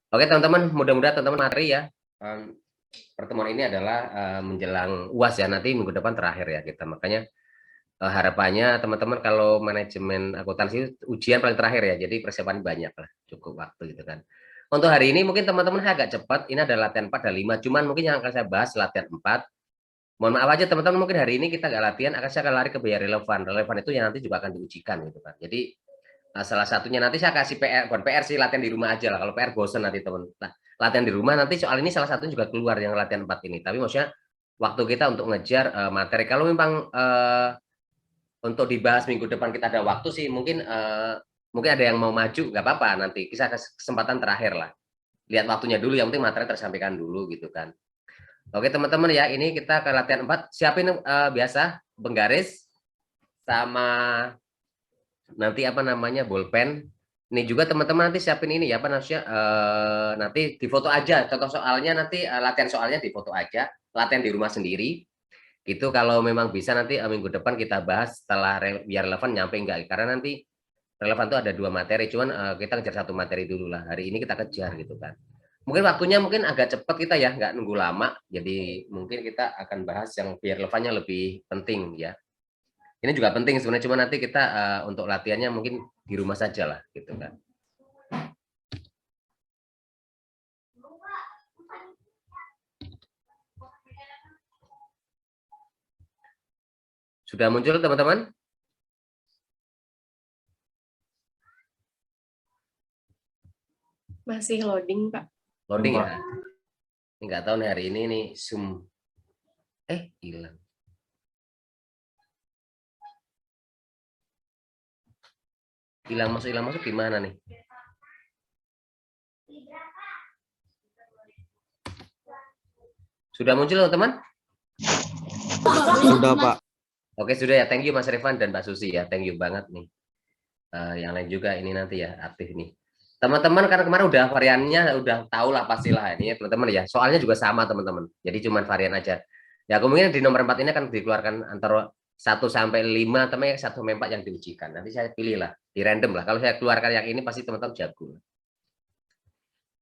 Oke teman-teman, mudah-mudahan teman-teman materi ya. Em, Pertemuan ini adalah menjelang UAS ya, nanti minggu depan terakhir ya kita. Makanya harapannya teman-teman kalau manajemen akuntansi ujian paling terakhir ya, jadi persiapan banyak lah, cukup waktu gitu kan. Untuk hari ini mungkin teman-teman agak cepat, ini ada latihan 4 dan 5, cuman mungkin yang akan saya bahas latihan 4. Mohon maaf aja teman-teman, mungkin hari ini kita nggak latihan, saya akan lari ke biaya relevan. Relevan itu yang nanti juga akan diujikan gitu kan. Jadi salah satunya nanti saya kasih PR, bukan PR sih, latihan di rumah aja lah. Kalau PR bosen nanti teman. Nah, latihan di rumah nanti soal ini salah satunya juga keluar yang latihan 4 ini. Tapi maksudnya waktu kita untuk ngejar materi. Kalau memang untuk dibahas minggu depan kita ada waktu sih, mungkin mungkin ada yang mau maju, nggak apa-apa nanti. Kita kesempatan terakhir lah. Lihat waktunya dulu, yang penting materi tersampaikan dulu gitu kan. Oke teman-teman ya, ini kita ke latihan 4. Siapin biasa penggaris sama nanti apa namanya bolpen. Ini juga teman-teman nanti siapin ini ya apa namanya nanti difoto aja. Contoh soalnya nanti latihan soalnya difoto aja. Latihan di rumah sendiri. Itu kalau memang bisa nanti minggu depan kita bahas setelah biar relevan nyampe enggak. Karena nanti relevan itu ada 2 materi. Cuman kita kejar 1 materi dulu lah. Hari ini kita kejar gitu kan. Mungkin waktunya mungkin agak cepat kita ya, nggak nunggu lama. Jadi mungkin kita akan bahas yang biar relevannya lebih penting ya. Ini juga penting sebenarnya, cuma nanti kita untuk latihannya mungkin di rumah saja lah gitu kan. Sudah muncul teman-teman? Masih loading, Pak. Loading ya? Nggak tahu nih hari ini nih Zoom. Hilang. Hilang masuk gimana nih? Sudah muncul teman-teman? Sudah Pak. Oke sudah ya, thank you Mas Revan dan Mbak Susi ya, thank you banget nih. Yang lain juga ini nanti ya aktif nih. Teman-teman karena kemarin udah variannya udah tahu lah pastilah ini ya teman-teman ya. Soalnya juga sama teman-teman. Jadi cuman varian aja. Ya kemungkinan di nomor 4 ini akan dikeluarkan antara 1 sampai 5 teman yang 1 sampai 4 yang diujikan. Nanti saya pilih lah, di random lah. Kalau saya keluarkan yang ini pasti teman-teman jago.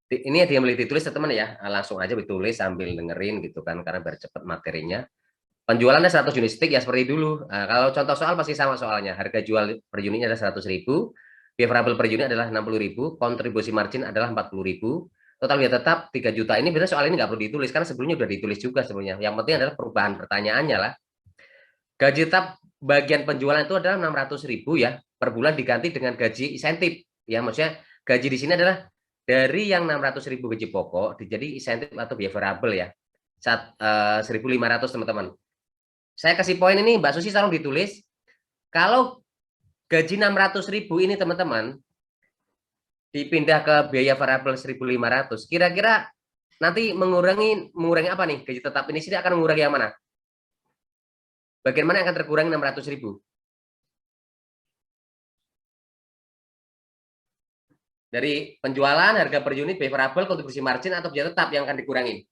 Ini yang boleh ditulis teman-teman ya, langsung aja ditulis sambil dengerin gitu kan karena biar cepat materinya. Penjualannya 100 unit stick ya seperti dulu. Kalau contoh soal pasti sama soalnya. Harga jual per unitnya adalah 100.000, biaya variabel per unit adalah 60.000, kontribusi margin adalah 40.000, total biaya tetap 3 juta. Ini biasanya soal ini nggak perlu ditulis karena sebelumnya udah ditulis juga sebenarnya. Yang penting adalah perubahan pertanyaannya lah. Gaji tetap bagian penjualan itu adalah 600.000 ya per bulan diganti dengan gaji insentif. Ya maksudnya gaji di sini adalah dari yang 600.000 gaji pokok jadi insentif atau biaya variabel ya. 1.500 teman-teman. Saya kasih poin ini Mbak Susi tolong ditulis. Kalau gaji 600.000 ini teman-teman dipindah ke biaya variabel 1.500, kira-kira nanti mengurangi apa nih? Gaji tetap ini sini akan mengurangi yang mana? Bagian mana yang akan terkurangi 600.000? Dari penjualan, harga per unit, biaya variabel, kontribusi margin atau biaya tetap yang akan dikurangi?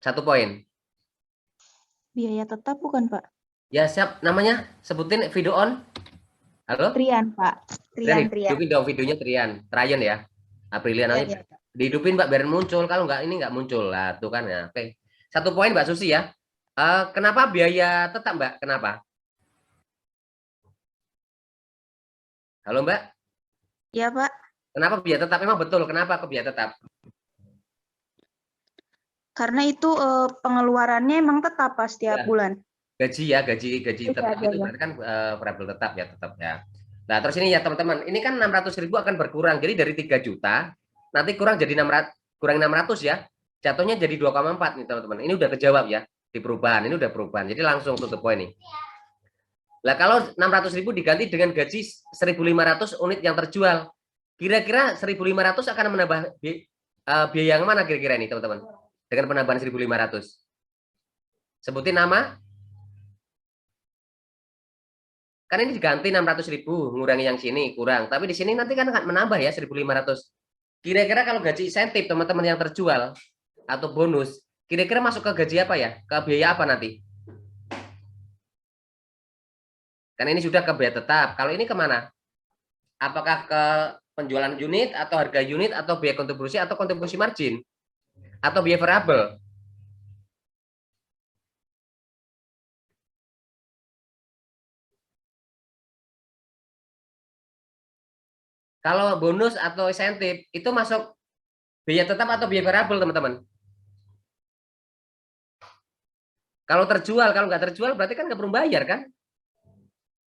1 poin. Biaya tetap bukan, Pak? Ya, siap. Namanya sebutin video on. Halo? Trian, Pak. Trian. Hidupin dong videonya Trian ya. Aprilia nanti dihidupin Mbak biar muncul. Kalau enggak ini enggak muncul lah tuh kan ya. Oke. 1 poin Mbak Susi ya. Kenapa biaya tetap Mbak? Kenapa? Halo Mbak? Iya, Pak. Kenapa biaya tetap? Memang betul. Kenapa ke biaya tetap? Karena itu pengeluarannya emang tetap Pak setiap bulan. Gaji ya, gaji tetap itu berarti kan variabel tetap ya, tetap ya. Nah, terus ini ya teman-teman, ini kan 600.000 akan berkurang. Jadi dari 3 juta nanti kurang jadi 600, kurang 600 ya. Jatuhnya jadi 2,4 nih teman-teman. Ini udah kejawab ya di perubahan. Ini udah perubahan. Jadi langsung tutup poin nih. Lah kalau 600.000 diganti dengan gaji 1.500 unit yang terjual. Kira-kira 1.500 akan menambah biaya yang mana kira-kira ini teman-teman? Dengan penambahan 1.500. Sebutin nama. Kan ini diganti 600.000, ngurangi yang sini kurang. Tapi di sini nanti kan akan menambah ya 1.500. Kira-kira kalau gaji insentif teman-teman yang terjual atau bonus, kira-kira masuk ke gaji apa ya? Ke biaya apa nanti? Kan ini sudah ke biaya tetap. Kalau ini kemana? Apakah ke penjualan unit atau harga unit atau biaya kontribusi atau kontribusi margin atau biaya variabel. Kalau bonus atau insentif itu masuk biaya tetap atau biaya variabel, teman-teman. Kalau terjual, kalau nggak terjual berarti kan nggak perlu bayar kan?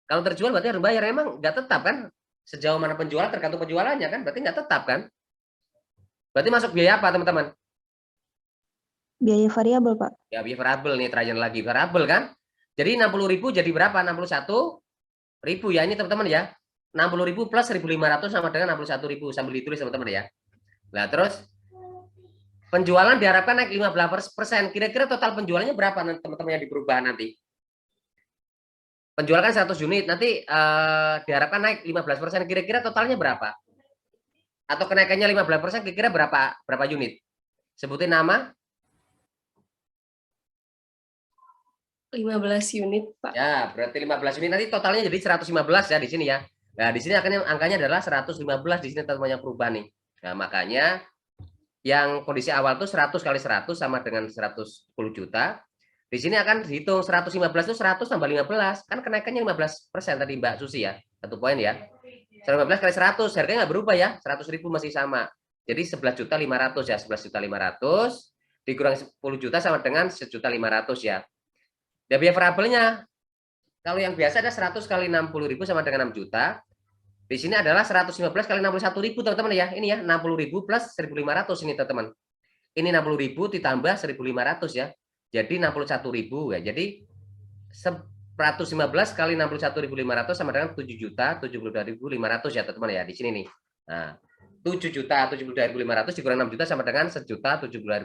Kalau terjual berarti harus bayar, emang nggak tetap kan? Sejauh mana penjualan tergantung penjualannya kan? Berarti nggak tetap kan? Berarti masuk biaya apa, teman-teman? Biaya variabel, Pak. Ya biaya variabel nih, terakhir lagi variabel kan? Jadi 60.000 jadi berapa? 61.000 ya ini teman-teman ya. 60.000 plus 1.500 sama dengan 61.000 sambil ditulis teman-teman ya. Nah terus penjualan diharapkan naik 15%. Kira-kira total penjualannya berapa teman-teman yang di perubahan nanti? Penjualan kan 100 unit, nanti diharapkan naik 15%. Kira-kira totalnya berapa? Atau kenaikannya 15% kira-kira berapa unit? Sebutin nama. 15 unit, Pak. Ya, berarti 15 unit nanti totalnya jadi 115 ya di sini ya. Nah, di sini akan angkanya adalah 115 di sini teman-teman yang perubahan nih. Nah, makanya yang kondisi awal tuh 100 kali 100 sama dengan 110 juta. Di sini akan dihitung 115 itu 100 tambah 15. Kan kenaikannya 15% tadi Mbak Susi ya. Satu poin ya. 115 kali 100, harganya nggak berubah ya. 100.000 masih sama. Jadi 11.500 ya. 11.500 dikurangi 10 juta sama dengan 1.500 ya. Ya biaya variabelnya kalau yang biasa ada 100 kali 60.000 sama dengan 6 juta. Di sini adalah 115 kali 61.000 teman-teman ya. Ini ya 60.000 plus 1.500 ini teman-teman. Ini 60.000 ditambah 1.500 ya. Jadi 61.000 ya. Jadi 115 kali 61.500 sama dengan 7.072.500 ya teman-teman ya di sini nih. Nah, 7.072.500 dikurang 6 juta sama dengan 1.072.500.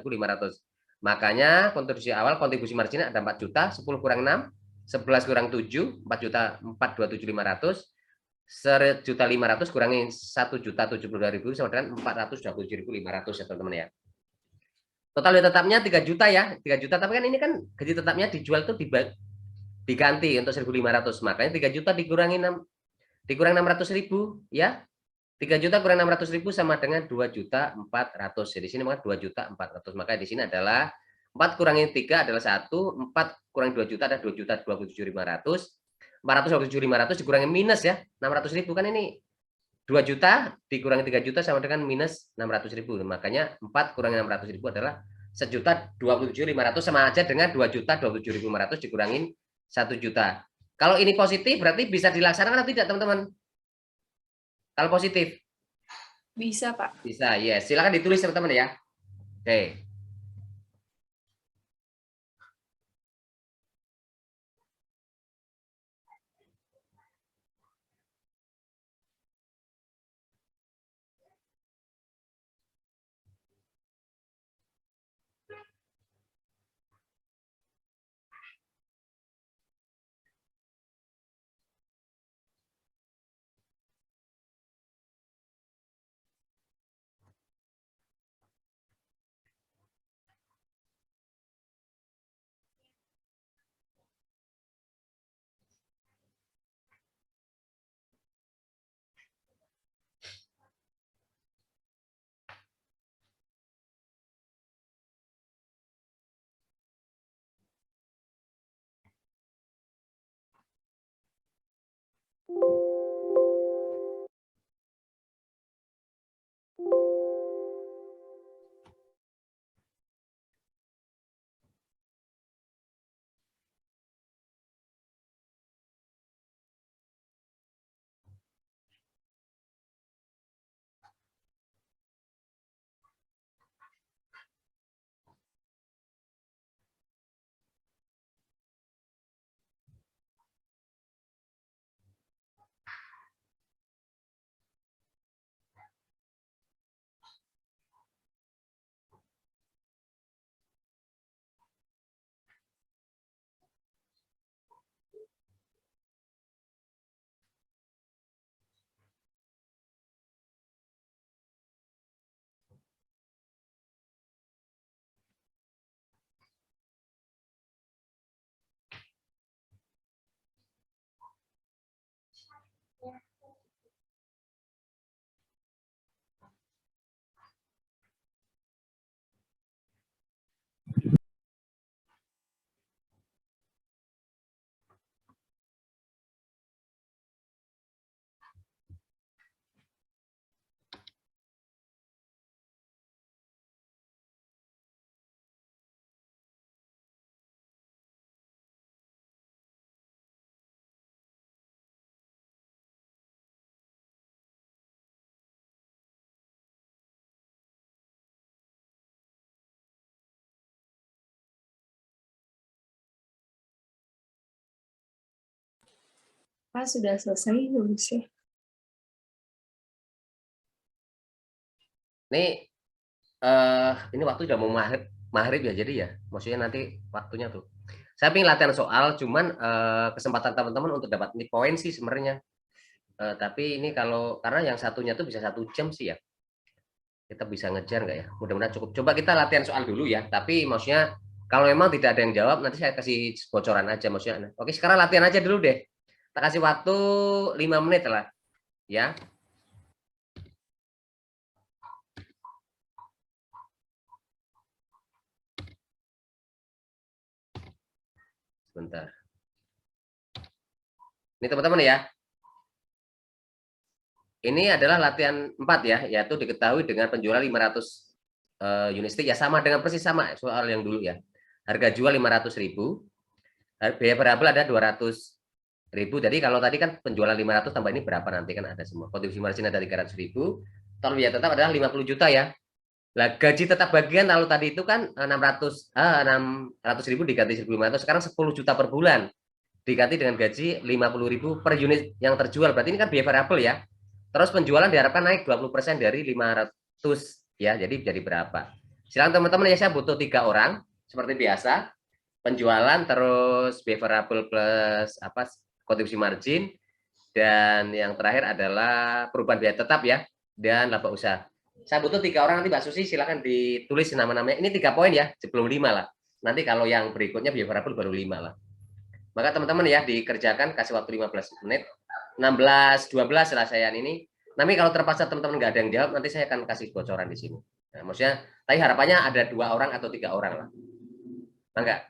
Makanya kontribusi awal kontribusi marginnya ada 4 juta, 10 kurang 6, 11 kurang 7, 4 juta 427.500, 1.500.000 kurangi 1.072.000 sama dengan 427.500 ya teman-teman ya. Total gaji tetapnya 3 juta ya, 3 juta, tapi kan ini kan gaji tetapnya dijual tuh diganti untuk 1.500, makanya 3 juta dikurangi 600.000 ya. 3 juta kurang 600.000 sama dengan 2.400.000. Jadi sini maka 2.400.000. Maka di sini adalah 4 kurangi 3 adalah 1, 4 kurangi 2 juta adalah 2.027.500. 427.500 dikurangi minus ya, 600.000 kan ini 2 juta dikurangi 3 juta sama dengan minus 600.000. Makanya 4 kurangi 600.000 adalah 1.027.500 sama aja dengan 2.027.500 dikurangin 1 juta. Kalau ini positif berarti bisa dilaksanakan atau tidak teman-teman? Kalau positif? Bisa, Pak. Bisa, yes. Silakan ditulis teman-teman ya. Oke. Pak sudah selesai nulisnya. Ini waktu udah mau maghrib ya, jadi ya maksudnya nanti waktunya tuh. Saya pengen latihan soal, cuman kesempatan teman-teman untuk dapat nih poin sih sebenarnya. Tapi ini kalau karena yang satunya tuh bisa 1 jam sih ya. Kita bisa ngejar nggak ya? Mudah-mudahan cukup. Coba kita latihan soal dulu ya. Tapi maksudnya kalau memang tidak ada yang jawab, nanti saya kasih bocoran aja maksudnya. Oke, sekarang latihan aja dulu deh. Kita kasih waktu 5 menit lah, ya. Sebentar. Ini teman-teman ya. Ini adalah latihan 4 ya, yaitu diketahui dengan penjualan 500 unit stick ya, sama dengan persis sama soal yang dulu ya. Harga jual 500.000, biaya variabel ada 200.000. Jadi kalau tadi kan penjualan 500 tambah ini berapa nanti kan ada semua. Kontribusi margin ada 300.000. Total biaya tetap adalah 50 juta ya. Lah gaji tetap bagian kalau tadi itu kan 600.000 diganti 1.500, sekarang 10 juta per bulan. Diganti dengan gaji 50.000 per unit yang terjual. Berarti ini kan biaya variabel ya. Terus penjualan diharapkan naik 20% dari 500 ya. Jadi jadi berapa? Silakan teman-teman ya, saya butuh 3 orang seperti biasa. Penjualan terus biaya variabel plus apa kontribusi margin, dan yang terakhir adalah perubahan biaya tetap ya, dan laba usaha. Saya butuh 3 orang, nanti Mbak Susi silakan ditulis nama-namanya. Ini 3 poin ya, sebelum 5 lah. Nanti kalau yang berikutnya biaya variabel baru 5 lah. Maka teman-teman ya dikerjakan, kasih waktu 15 menit. 16-12 selesaian ini. Tapi kalau terpaksa teman-teman nggak ada yang jawab, nanti saya akan kasih bocoran di sini. Nah, maksudnya, tapi harapannya ada 2 orang atau 3 orang lah. Enggak.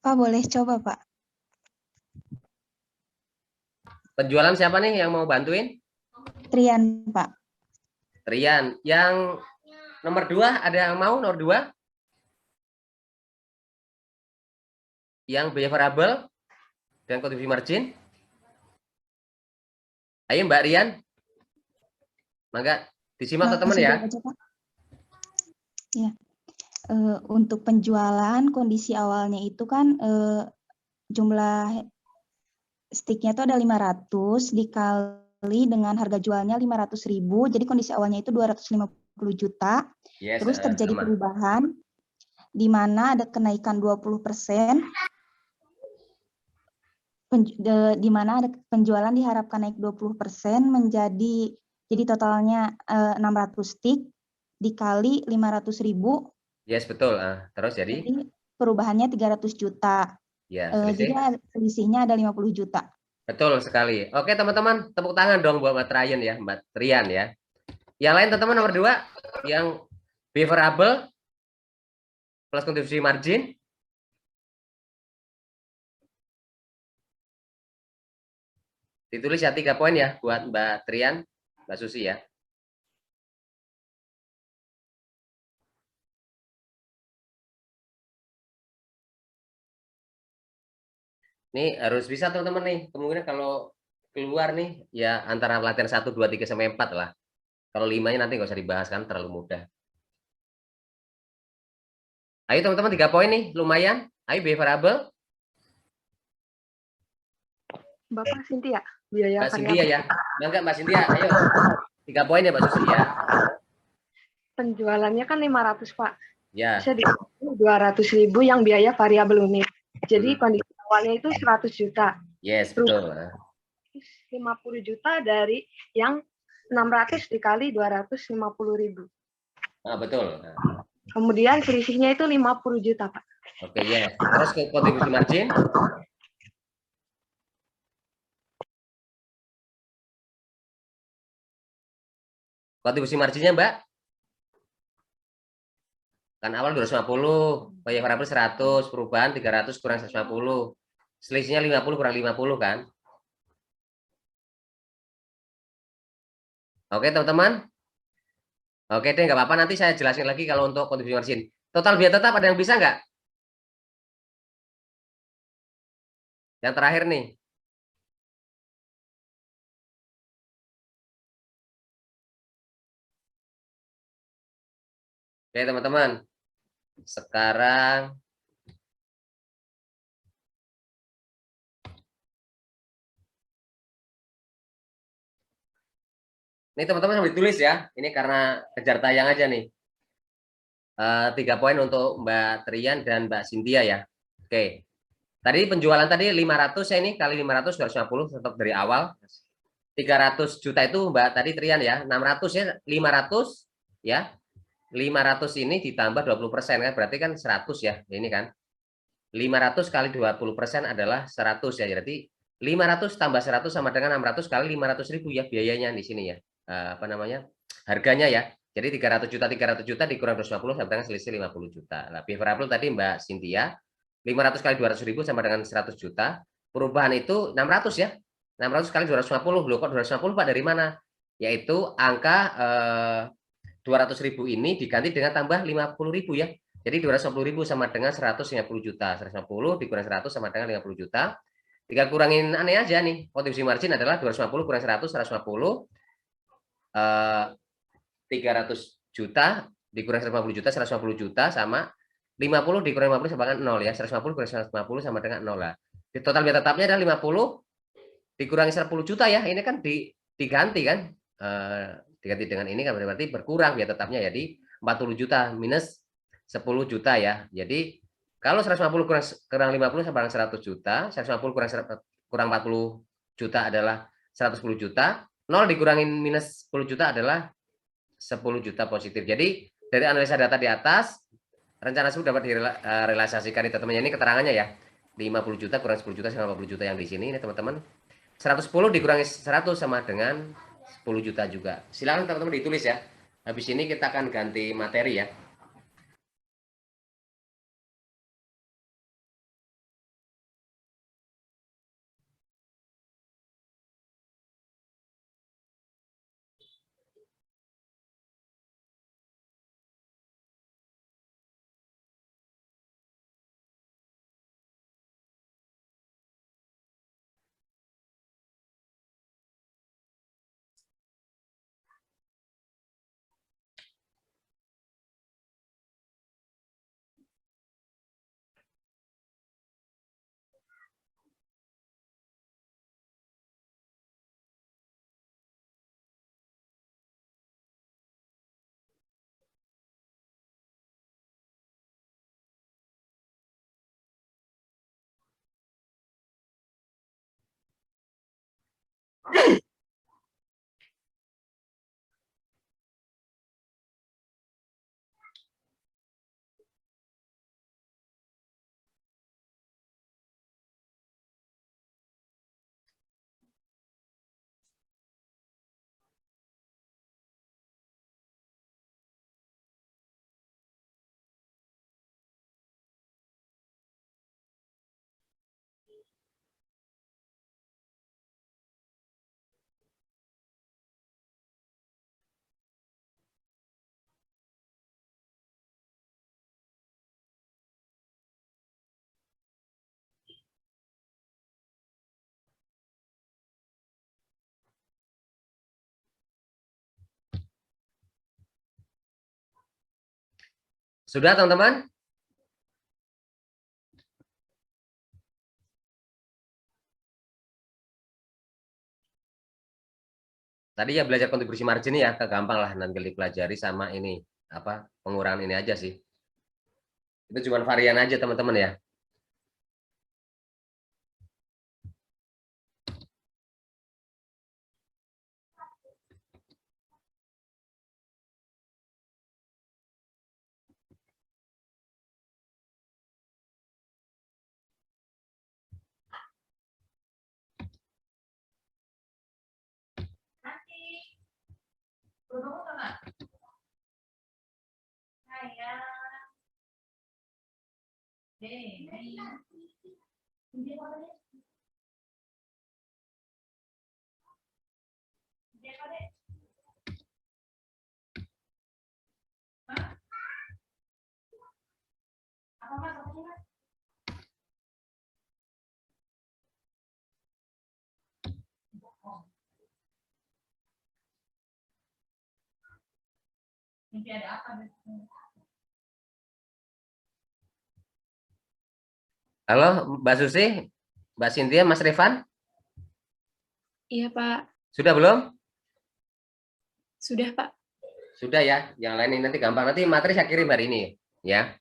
Pak boleh coba Pak. Penjualan siapa nih yang mau bantuin? Trian Pak. Rian. Yang nomor 2 ada yang mau nomor 2? Yang biaya variabel dan kontribusi margin. Ayo Mbak Rian. Mangga disimak teman-teman ya. Masih Pak? Ya. Untuk penjualan kondisi awalnya itu kan jumlah sticknya itu ada 500 dikali dengan harga jualnya 500.000. Jadi kondisi awalnya itu 250 juta. Yes, Terus terjadi perubahan di mana ada kenaikan 20%. Di mana ada penjualan diharapkan naik 20% menjadi jadi totalnya 600 stick dikali 500.000. Yes, betul. Terus jadi Perubahannya 300 juta. Ya, Jadi selisihnya ada 50 juta. Betul sekali. Oke, teman-teman, tepuk tangan dong buat Mbak Trian ya, Mbak Trian ya. Yang lain teman-teman nomor 2, yang variable plus kontribusi margin. Ditulis ya 3 poin ya buat Mbak Trian, Mbak Susi ya. Ini harus bisa teman-teman nih. Kemungkinan kalau keluar nih ya antara latihan 1, 2, 3 sampai 4 lah. Kalau 5-nya nanti nggak usah dibahas kan terlalu mudah. Ayo teman-teman 3 poin nih, lumayan. Ayo biaya variabel. Bapak Cynthia, biaya Mbak Cynthia ya. Enggak Mbak Cynthia, ayo. 3 poin ya Mbak Susi ya. Penjualannya kan 500 Pak. Ya. Bisa di 200.000 yang biaya variabel unit. Jadi kondisi awalnya itu 100 juta. Yes, betul. 50 juta dari yang 600 dikali 250.000. Betul. Kemudian selisihnya itu 50 juta, Pak. Oke, ya. Terus ke kontribusi margin. Kontribusi marginnya, Mbak? Kan awal 250, biaya variabel 100, perubahan 300 kurang 150. Selisihnya 50 kurang 50 kan? Oke, teman-teman. Oke deh, nggak apa-apa. Nanti saya jelasin lagi kalau untuk kontribusi margin. Total biaya tetap ada yang bisa nggak? Yang terakhir nih. Oke, teman-teman. Sekarang ini teman-teman sambil ditulis ya. Ini karena kejar tayang aja nih. 3 poin untuk Mbak Trian dan Mbak Cynthia ya. Oke. Tadi penjualan tadi 500 ya, ini kali 500 250 tetap dari awal. 300 juta itu Mbak tadi Trian ya. 600 ya, 500 ya. 500 ini ditambah 20% kan berarti kan 100 ya. Ini kan. 500 kali 20% adalah 100 ya. Berarti 500 tambah 100 sama dengan 600 kali 500.000 ya biayanya di sini ya. Apa namanya? Harganya ya. Jadi 300 juta dikurang 250 sama dengan selisih 50 juta. Nah, biaya variabel tadi Mbak Cynthia 500 kali 200.000 sama dengan 100 juta. Perubahan itu 600 ya. 600 kali 250. Loh kok 250 Pak dari mana? Yaitu angka 200.000 ini diganti dengan tambah 50.000 ya. Jadi 250.000 sama dengan 150 juta. 150 dikurang 100 sama dengan 50 juta. Tinggal kurangin aneh aja nih. Kontribusi margin adalah 250 kurang 100, 150. 300 juta dikurang 150 juta, 150 juta sama 50 dikurang 50 sama dengan 0 ya. 150 kurang 150 sama dengan 0 lah. Di total biaya tetapnya adalah 50 dikurangi 10 juta ya. Ini kan diganti kan. Diganti dengan ini kan berarti berkurang biaya tetapnya. Jadi 40 juta minus 10 juta ya. Jadi kalau 150 kurang 50 sama dengan 100 juta, 150 kurang 40 juta adalah 110 juta. 0 dikurangin minus 10 juta adalah 10 juta positif. Jadi dari analisa data di atas, rencana tersebut dapat direalisasikan teman-teman. Ini keterangannya ya. 50 juta kurang 10 juta sama 50 juta yang di sini ini teman-teman. 110 dikurangi 100 sama dengan 10 juta juga. Silakan teman-teman ditulis ya. Habis ini kita akan ganti materi ya. Sudah teman-teman? Tadi ya belajar kontribusi margin ya, gampang lah nanti dipelajari sama ini apa pengurangan ini aja sih. Itu cuma varian aja teman-teman ya. Halo Mbak Susi, Mbak Cynthia, Mas Revan? Iya, Pak. Sudah belum? Sudah, Pak. Sudah ya, yang lain ini nanti gampang. Nanti materi saya kirim hari ini ya.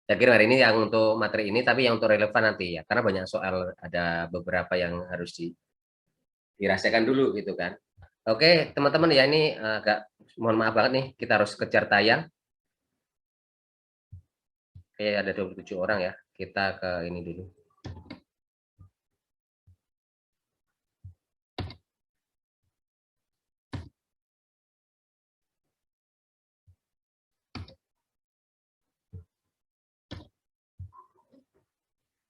Saya kirim hari ini yang untuk materi ini, tapi yang untuk relevan nanti ya. Karena banyak soal, ada beberapa yang harus dirasakan dulu gitu kan. Oke, teman-teman ya, ini agak mohon maaf banget nih, kita harus kejar tayang. Oke, ada 27 orang ya. Kita ke ini dulu.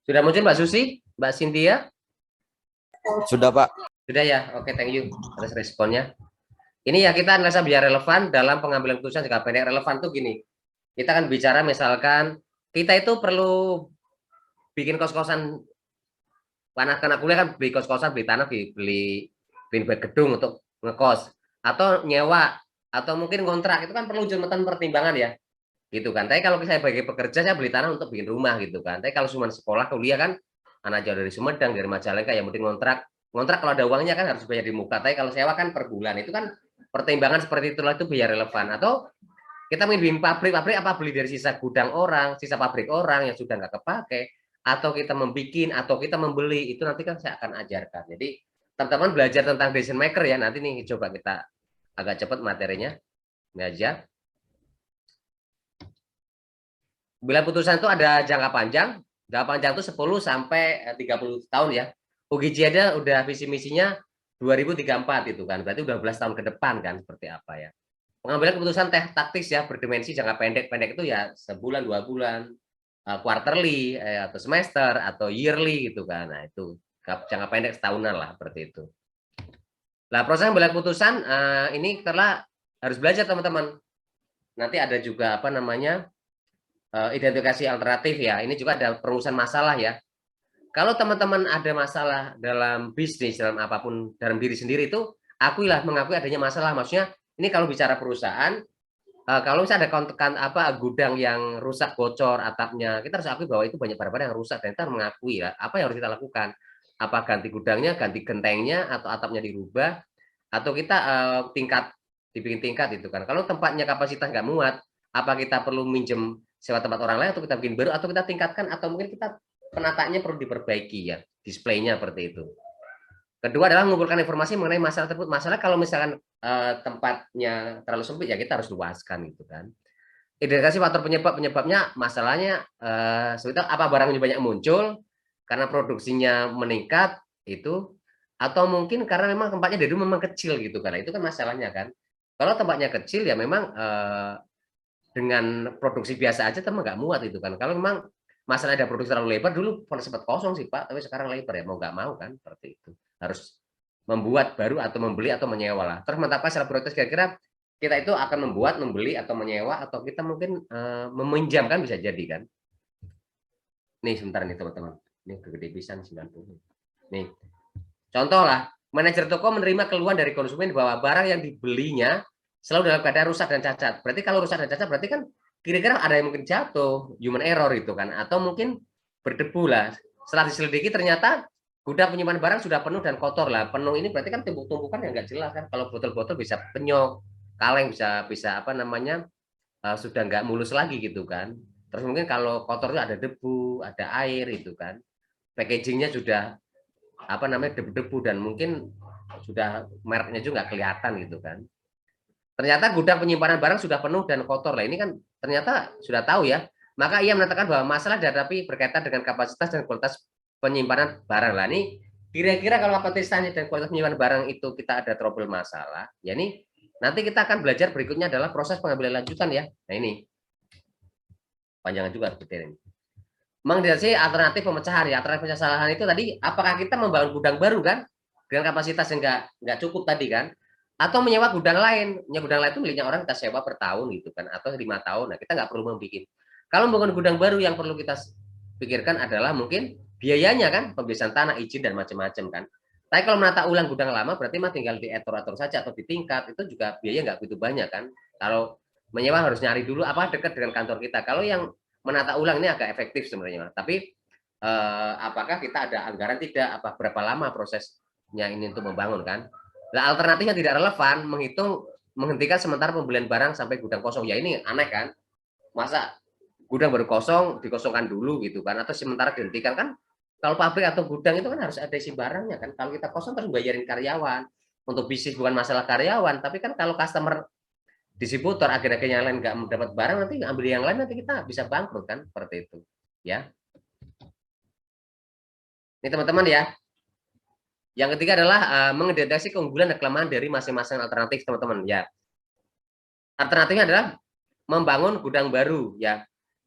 Sudah muncul Mbak Susi, Mbak Cynthia? Sudah, Pak. Sudah ya, oke, thank you atas responnya. Ini ya, kita analisa biar relevan dalam pengambilan keputusan jangka pendek. Relevan tuh gini, kita kan bicara misalkan kita itu perlu bikin kos-kosan, anak-anak kuliah kan beli kos-kosan, beli tanah, beli gedung untuk ngekos, atau nyewa, atau mungkin kontrak, itu kan perlu jumatan pertimbangan ya, gitu kan. Tapi kalau saya sebagai pekerja, saya beli tanah untuk bikin rumah gitu kan. Tapi kalau cuma sekolah, kuliah kan, anak jauh dari Sumedang, dari Majalengka, yang penting kontrak kalau ada uangnya kan harus bayar di muka. Tapi kalau sewa kan per bulan, itu kan pertimbangan seperti itulah, itu biaya relevan. Atau kita bikin pabrik apa beli dari sisa gudang orang, sisa pabrik orang yang sudah nggak kepake, atau kita membikin, atau kita membeli, itu nanti kan saya akan ajarkan. Jadi teman-teman belajar tentang decision maker ya, nanti nih coba kita agak cepat materinya, ini aja. Bila putusan itu ada jangka panjang itu 10 sampai 30 tahun ya. UGJ ada udah visi misinya 2034 itu kan, berarti udah 12 tahun ke depan kan, seperti apa ya. Pengambilan keputusan taktis ya, berdimensi jangka pendek itu ya sebulan, 2 bulan, quarterly, atau semester, atau yearly gitu kan. Nah itu jangka pendek setahunan lah, seperti itu. Nah proses pengambilan keputusan ini telah harus belajar teman-teman. Nanti ada juga apa namanya, identifikasi alternatif ya. Ini juga ada perumusan masalah ya. Kalau teman-teman ada masalah dalam bisnis, dalam apapun, dalam diri sendiri itu, mengakui adanya masalah. Maksudnya, ini kalau bicara perusahaan, kalau misalnya ada gudang yang rusak, bocor atapnya, kita harus akui bahwa itu banyak barang-barang yang rusak, dan kita harus mengakui ya, apa yang harus kita lakukan. Apa ganti gudangnya, ganti gentengnya, atau atapnya dirubah, atau kita dibikin tingkat itu kan. Kalau tempatnya kapasitas nggak muat, apa kita perlu minjem sewa tempat orang lain, atau kita bikin baru, atau kita tingkatkan, atau mungkin kita penataannya perlu diperbaiki ya, displaynya seperti itu. Kedua adalah mengumpulkan informasi mengenai masalah tersebut. Masalah kalau misalkan tempatnya terlalu sempit ya kita harus luaskan gitu kan. Identifikasi faktor penyebabnya masalahnya sebetulnya apa barangnya banyak muncul karena produksinya meningkat itu, atau mungkin karena memang tempatnya dari dulu memang kecil gitu kan. Itu kan masalahnya kan. Kalau tempatnya kecil ya memang dengan produksi biasa aja teman nggak muat itu kan. Kalau memang masalah ada produksi terlalu lebar, dulu pernah sempat kosong sih Pak, tapi sekarang lebar ya mau nggak mau kan seperti itu. Harus membuat baru atau membeli atau menyewa lah. Terus menetapkan secara prioritas kira-kira kita itu akan membuat, membeli atau menyewa atau kita mungkin meminjam kan bisa jadi kan. Nih sebentar nih teman-teman. Ini gede pisan 90. Nih. Contoh lah, manajer toko menerima keluhan dari konsumen bahwa barang yang dibelinya selalu dalam keadaan rusak dan cacat. Berarti kalau rusak dan cacat berarti kan kira-kira ada yang mungkin jatuh, human error itu kan, atau mungkin berdebu lah. Setelah diselidiki ternyata gudang penyimpanan barang sudah penuh dan kotor lah. Penuh ini berarti kan tumpuk-tumpukan yang nggak jelas kan. Kalau botol-botol bisa penyok, kaleng bisa apa namanya sudah nggak mulus lagi gitu kan. Terus mungkin kalau kotor itu ada debu, ada air itu kan. Packagingnya sudah apa namanya debu-debu dan mungkin sudah mereknya juga nggak kelihatan gitu kan. Ternyata gudang penyimpanan barang sudah penuh dan kotor lah. Ini kan ternyata sudah tahu ya. Maka ia menyatakan bahwa masalah dihadapi berkaitan dengan kapasitas dan kualitas penyimpanan barang lah. Ini kira-kira kalau kapasitasnya dan kualitas penyimpanan barang itu kita ada trouble masalah, ya ini nanti kita akan belajar berikutnya adalah proses pengambilan lanjutan ya. Nah ini panjangan juga seperti ini. Mengidentifikasi alternatif pemecahan ya. Alternatif pemecahan itu tadi apakah kita membangun gudang baru kan dengan kapasitas yang nggak cukup tadi kan, atau menyewa gudang lain. Gudang lain itu miliknya orang kita sewa per tahun gitu kan, atau 5 tahun. Nah kita nggak perlu membuat. Kalau membangun gudang baru yang perlu kita pikirkan adalah mungkin biayanya kan, pembebasan tanah, izin dan macam-macam kan. Tapi kalau menata ulang gudang lama berarti mah tinggal diatur-atur saja atau ditingkat, itu juga biaya nggak begitu banyak kan. Kalau menyewa harus nyari dulu apa dekat dengan kantor kita. Kalau yang menata ulang ini agak efektif sebenarnya, tapi apakah kita ada anggaran tidak? Apa berapa lama prosesnya ini untuk membangun kan? Nah alternatifnya tidak relevan, menghentikan sementara pembelian barang sampai gudang kosong. Ya ini aneh kan? Masa gudang baru kosong dikosongkan dulu gitu kan? Atau sementara dihentikan kan? Kalau pabrik atau gudang itu kan harus ada isi barangnya kan. Kalau kita kosong terus bayarin karyawan. Untuk bisnis bukan masalah karyawan, tapi kan kalau customer distributor akhir-akhir yang lain nggak mendapat barang nanti ambil yang lain nanti kita bisa bangkrut kan seperti itu ya. Ini teman-teman ya. Yang ketiga adalah mengidentifikasi keunggulan dan kelemahan dari masing-masing alternatif teman-teman ya. Alternatifnya adalah membangun gudang baru ya.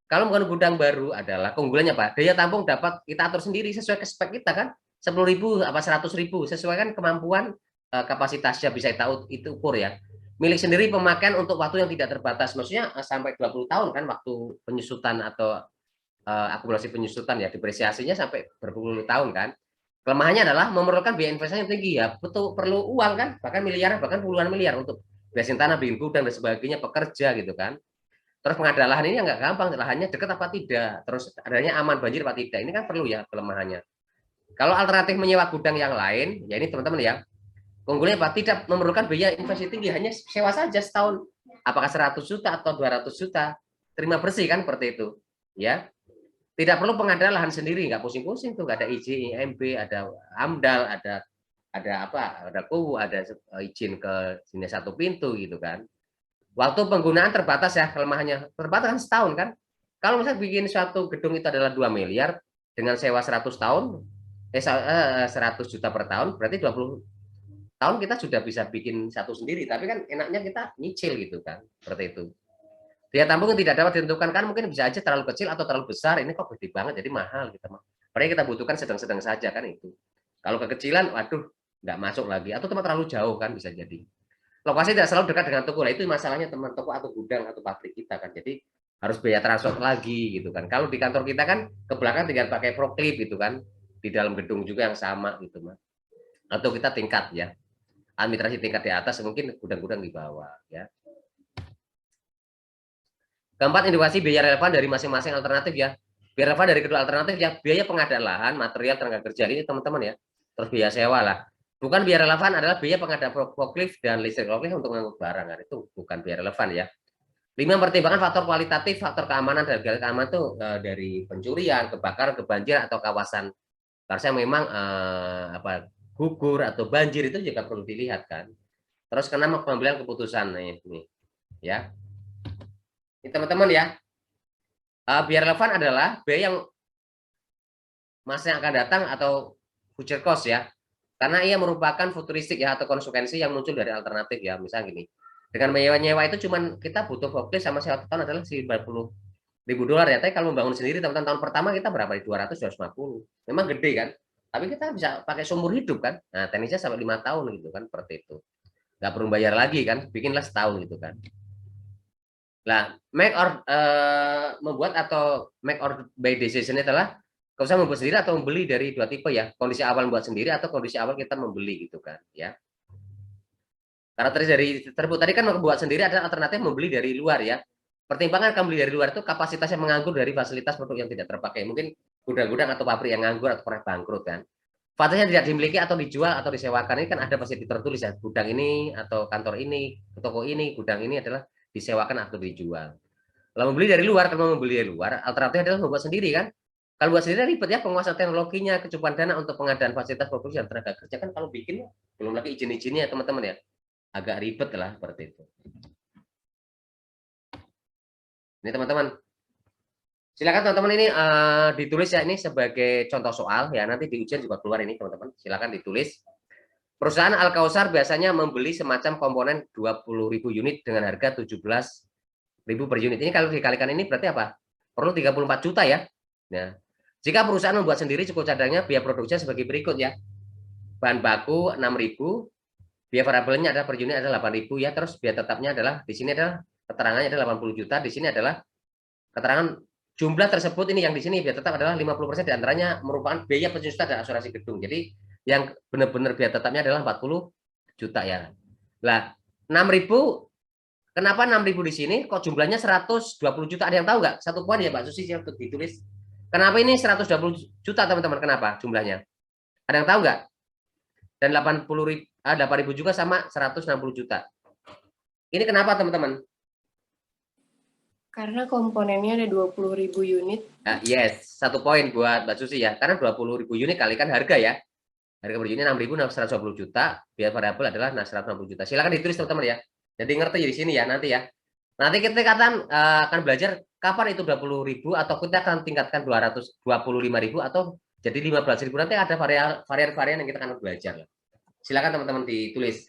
Kalau membangun gudang baru adalah keunggulannya Pak, daya tampung dapat kita atur sendiri sesuai ke spek kita kan. 10.000 apa 100.000 sesuaikan kemampuan kapasitasnya bisa kita itu ukur ya. Milik sendiri pemakaian untuk waktu yang tidak terbatas, maksudnya sampai 20 tahun kan waktu penyusutan atau akumulasi penyusutan ya, depresiasinya sampai berpuluh tahun kan. Kelemahannya adalah memerlukan biaya investasi yang tinggi ya, betul perlu uang kan, bahkan miliaran bahkan puluhan miliar untuk bebasin tanah, bikin gudang dan sebagainya, pekerja gitu kan. Terus pengadaan lahan ini nggak gampang, lahannya dekat apa tidak, terus adanya aman banjir apa tidak, ini kan perlu ya kelemahannya. Kalau alternatif menyewa gudang yang lain, ya ini teman-teman ya, keunggulannya Pak, tidak memerlukan biaya investasi tinggi, hanya sewa saja setahun. Apakah 100 juta atau 200 juta, terima bersih kan seperti itu. Ya, tidak perlu pengadaan lahan sendiri, nggak pusing-pusing tuh, nggak ada izin IMB, ada AMDAL, ada apa, ada KUU, ada izin ke sini satu pintu gitu kan. Waktu penggunaan terbatas ya, kelemahannya terbatas kan setahun kan. Kalau misalnya bikin suatu gedung itu adalah 2 miliar dengan sewa 100 tahun, 100 juta per tahun, berarti 20 tahun kita sudah bisa bikin satu sendiri, tapi kan enaknya kita nyicil gitu kan, seperti itu. Daya tampung yang tidak dapat ditentukan kan mungkin bisa aja terlalu kecil atau terlalu besar, ini kok gede banget jadi mahal kita mah. Padahal kita butuhkan sedang-sedang saja kan itu. Kalau kekecilan, waduh, nggak masuk lagi atau tempat terlalu jauh kan bisa jadi. Lokasi tidak selalu dekat dengan toko, lah itu masalahnya teman toko atau gudang atau pabrik kita kan. Jadi harus biaya transport lagi gitu kan. Kalau di kantor kita kan ke belakang tinggal pakai forklift gitu kan, di dalam gedung juga yang sama gitu mah. Atau kita tingkat ya. Administrasi tingkat di atas mungkin gudang-gudang di bawah ya. Keempat, indikasi biaya relevan dari masing-masing alternatif ya. Biaya relevan dari kedua alternatif ya, biaya pengadaan lahan, material, tenaga kerja ini teman-teman ya. Terus biaya sewa lah. Bukan biaya relevan adalah biaya pengadaan forklift dan listrik forklift untuk mengangkut barang kan. Itu bukan biaya relevan ya. 5, mempertimbangkan faktor kualitatif, faktor keamanan dan keamanan itu dari pencurian, kebakaran, kebanjiran atau kawasan. Karena memang gugur atau banjir itu juga perlu dilihat kan. Terus kenapa pengambilan keputusan ini ya. Ini teman-teman ya. Biar relevan adalah biaya yang masa yang akan datang atau future cost ya. Karena ia merupakan futuristik ya atau konsekuensi yang muncul dari alternatif ya. Misalnya gini. Dengan menyewa-nyewa itu cuman kita butuh fokus sama sewa tahun adalah $90.000 ya. Tapi kalau membangun sendiri teman-teman tahun pertama kita berapa? 200 250. Memang gede kan? Tapi kita bisa pakai seumur hidup kan. Nah, teknisnya sampai 5 tahun gitu kan seperti itu. Nggak perlu bayar lagi kan, bikinlah setahun gitu kan. Nah, membuat atau make or buy decision adalah kalau saya membuat sendiri atau membeli dari dua tipe ya, kondisi awal membuat sendiri atau kondisi awal kita membeli gitu kan ya. Karena tersebut tadi kan membuat sendiri adalah alternatif membeli dari luar ya. Pertimbangan kamu beli dari luar itu kapasitasnya menganggur dari fasilitas produk yang tidak terpakai. Mungkin gudang-gudang atau pabrik yang nganggur atau pernah bangkrut kan. Fasilitasnya tidak dimiliki atau dijual atau disewakan ini kan ada pasti tertulis ya, gudang ini atau kantor ini, toko ini, gudang ini adalah disewakan atau dijual. Kalau membeli dari luar, kalau membeli dari luar, alternatifnya adalah membuat sendiri kan. Kalau buat sendiri ribet ya, penguasaan teknologinya, kecukupan dana untuk pengadaan fasilitas produksi dan tenaga kerja kan kalau bikin belum lagi izin-izinnya teman-teman ya, agak ribet lah seperti itu. Ini teman-teman. Silakan teman-teman ini ditulis ya, ini sebagai contoh soal ya, nanti di ujian juga keluar ini teman-teman. Silakan ditulis. Perusahaan Alkausar biasanya membeli semacam komponen 20.000 unit dengan harga 17.000 per unit. Ini kalau dikalikan ini berarti apa? Perlu 34 juta ya. Nah, jika perusahaan membuat sendiri cukup cadangannya biaya produksinya sebagai berikut ya. Bahan baku 6.000, biaya variabelnya adalah per unit adalah 8.000 ya. Terus biaya tetapnya adalah di sini adalah keterangannya adalah 80 juta, di sini adalah keterangan jumlah tersebut ini yang di sini biaya tetap adalah 50% diantaranya merupakan biaya pensusta dan asuransi gedung. Jadi yang benar-benar biaya tetapnya adalah 40 juta ya. Lah 6.000, kenapa 6.000 di sini kok jumlahnya 120 juta? Ada yang tahu nggak? Satu poin ya Mbak Susi yang ditulis. Kenapa ini 120 juta teman-teman? Kenapa jumlahnya? Ada yang tahu nggak? Dan 8.000 juga sama 160 juta. Ini kenapa teman-teman? Karena komponennya ada 20.000 unit. Nah, yes, satu poin buat Mbak Susi ya. Karena 20.000 unit kalikan harga ya. Harga per unit 6.000 120 juta, biaya variabel adalah 160 juta. Silakan ditulis teman-teman ya. Jadi ngerti di sini ya nanti ya. Nanti kita akan belajar kapan itu 20.000 atau kita akan tingkatkan 225.000 atau jadi 15.000. Nanti ada varian-varian yang kita akan belajar. Silakan teman-teman ditulis.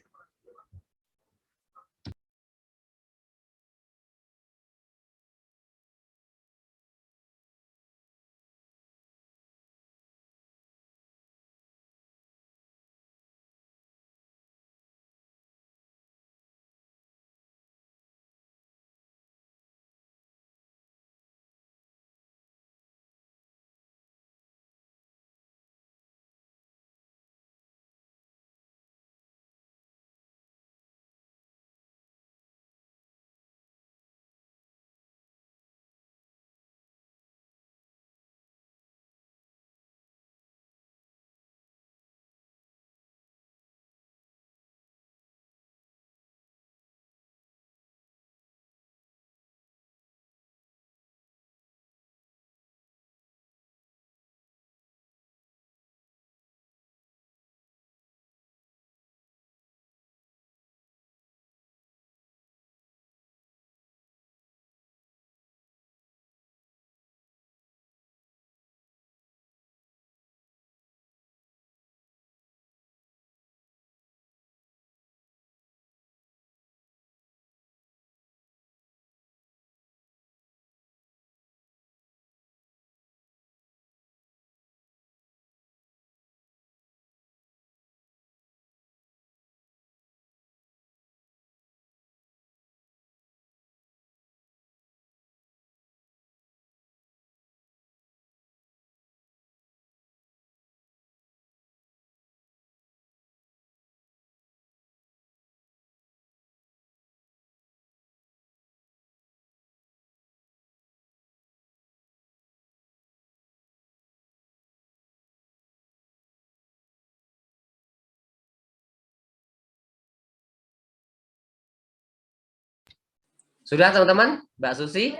Sudah teman-teman? Mbak Susi?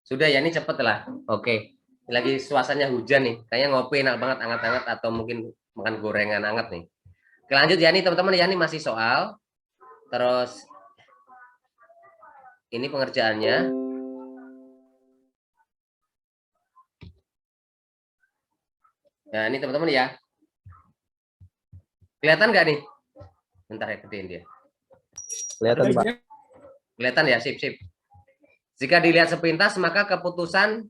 Sudah ya, ini cepet lah. Oke. Lagi suasananya hujan nih. Kayaknya ngopi enak banget, hangat-hangat atau mungkin makan gorengan hangat nih. Oke, lanjut ya nih teman-teman ya, nih masih soal. Terus ini pengerjaannya. Nah, ini teman-teman ya. Kelihatan nggak nih? Bentar ya, gedein dia. Kelihatan, Pak. Kelihatan ya, sip. Jika dilihat sepintas, maka keputusan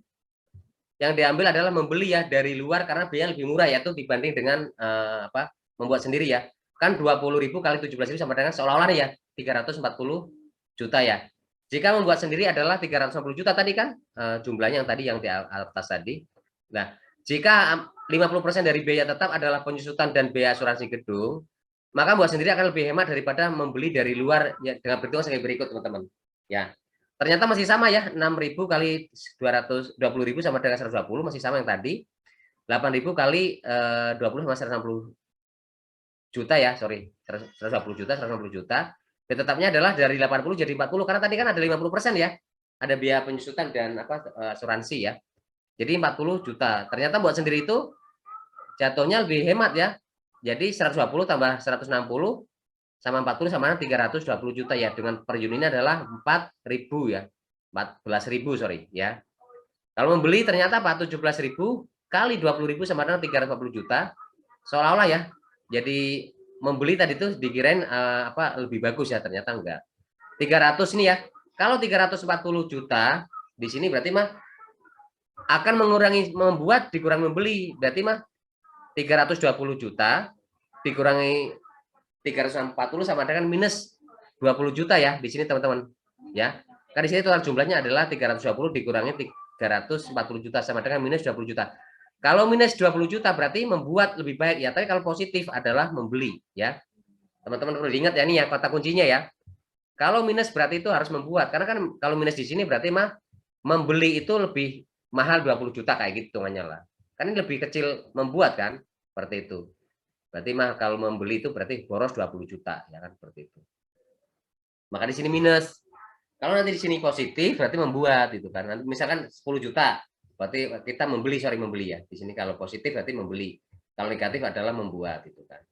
yang diambil adalah membeli ya dari luar karena biaya lebih murah yaitu dibanding dengan membuat sendiri ya. Kan 20.000 kali 17.000 sama dengan seolah-olah ya 340 juta ya. Jika membuat sendiri adalah 350 juta tadi kan jumlahnya yang tadi yang di atas tadi. Nah, jika 50% dari biaya tetap adalah penyusutan dan biaya asuransi gedung, maka membuat sendiri akan lebih hemat daripada membeli dari luar ya, dengan perhitungan sebagai berikut teman-teman. Ya. Ternyata masih sama ya, 6.000 kali 220.000 sama dengan 120 masih sama yang tadi. 8.000 kali 20 sama 160 juta ya, sorry. 120 juta, 160 juta. Dan tetapnya adalah dari 80 jadi 40 karena tadi kan ada 50% ya. Ada biaya penyusutan dan asuransi ya. Jadi 40 juta. Ternyata buat sendiri itu jatuhnya lebih hemat ya. Jadi 120 tambah 160 sama 40 sama 320 juta ya, dengan per unitnya adalah 4.000 ya, 14.000 sorry ya. Kalau membeli ternyata 17.000 kali 20.000 sama dengan 340 juta, seolah-olah ya. Jadi membeli tadi itu dikirain lebih bagus ya, ternyata enggak. 300 ini ya. Kalau 340 juta di sini berarti mah akan mengurangi membuat dikurangi membeli, berarti mah 320 juta dikurangi 340 sama dengan minus 20 juta ya di sini teman-teman ya. Kan di sini total jumlahnya adalah 320 dikurangi 340 juta sama dengan minus 20 juta. Kalau minus 20 juta berarti membuat lebih baik ya, tapi kalau positif adalah membeli ya. Teman-teman perlu diingat ya, ini ya kata kuncinya ya. Kalau minus berarti itu harus membuat, karena kan kalau minus di sini berarti mah membeli itu lebih mahal 20 juta kayak gitu hitungannya lah. Kan ini lebih kecil membuat kan, seperti itu. Berarti mah kalau membeli itu berarti boros 20 juta ya kan, seperti itu. Maka di sini minus. Kalau nanti di sini positif berarti membuat itu kan. Nanti misalkan 10 juta berarti kita membeli ya. Di sini kalau positif berarti membeli. Kalau negatif adalah membuat itu kan.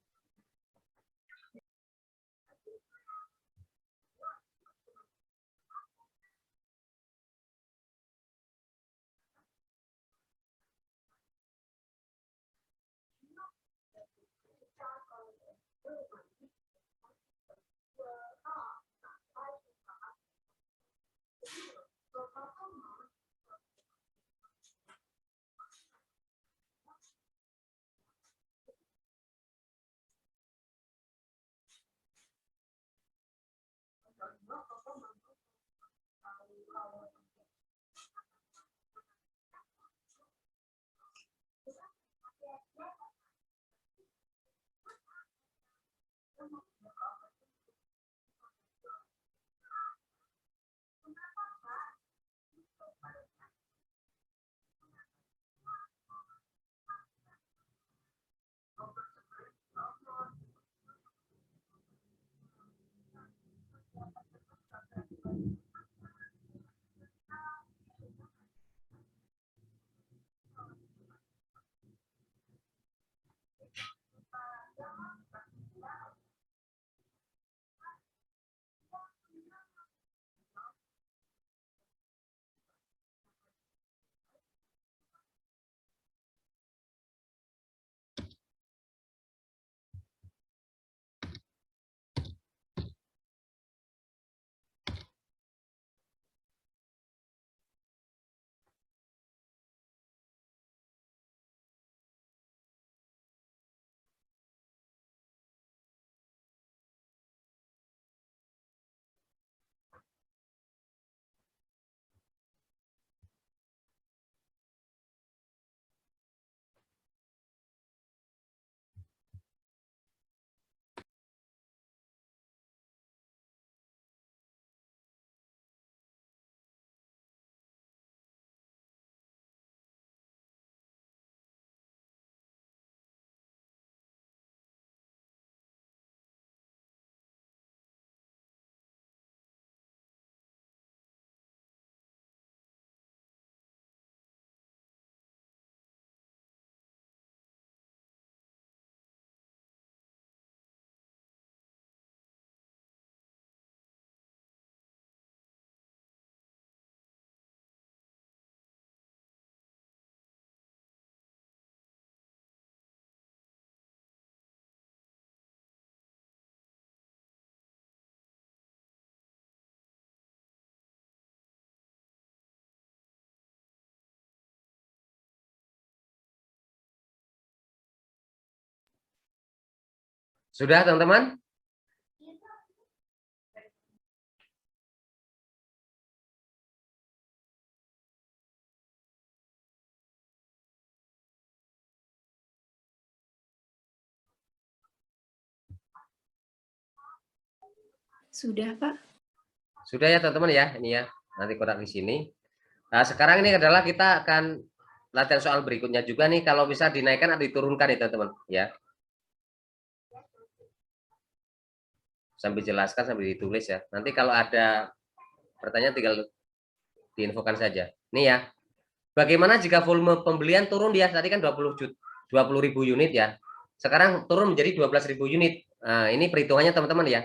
Sudah teman-teman? Sudah, Pak. Sudah ya teman-teman ya, ini ya. Nanti kotak di sini. Nah, sekarang ini adalah kita akan latihan soal berikutnya juga nih, kalau bisa dinaikkan atau diturunkan ya teman-teman ya. Sambil jelaskan, sambil ditulis ya. Nanti kalau ada pertanyaan tinggal diinfokan saja. Nih ya. Bagaimana jika volume pembelian turun dia tadi kan 20.000 unit ya. Sekarang turun menjadi 12.000 unit. Nah, ini perhitungannya teman-teman ya.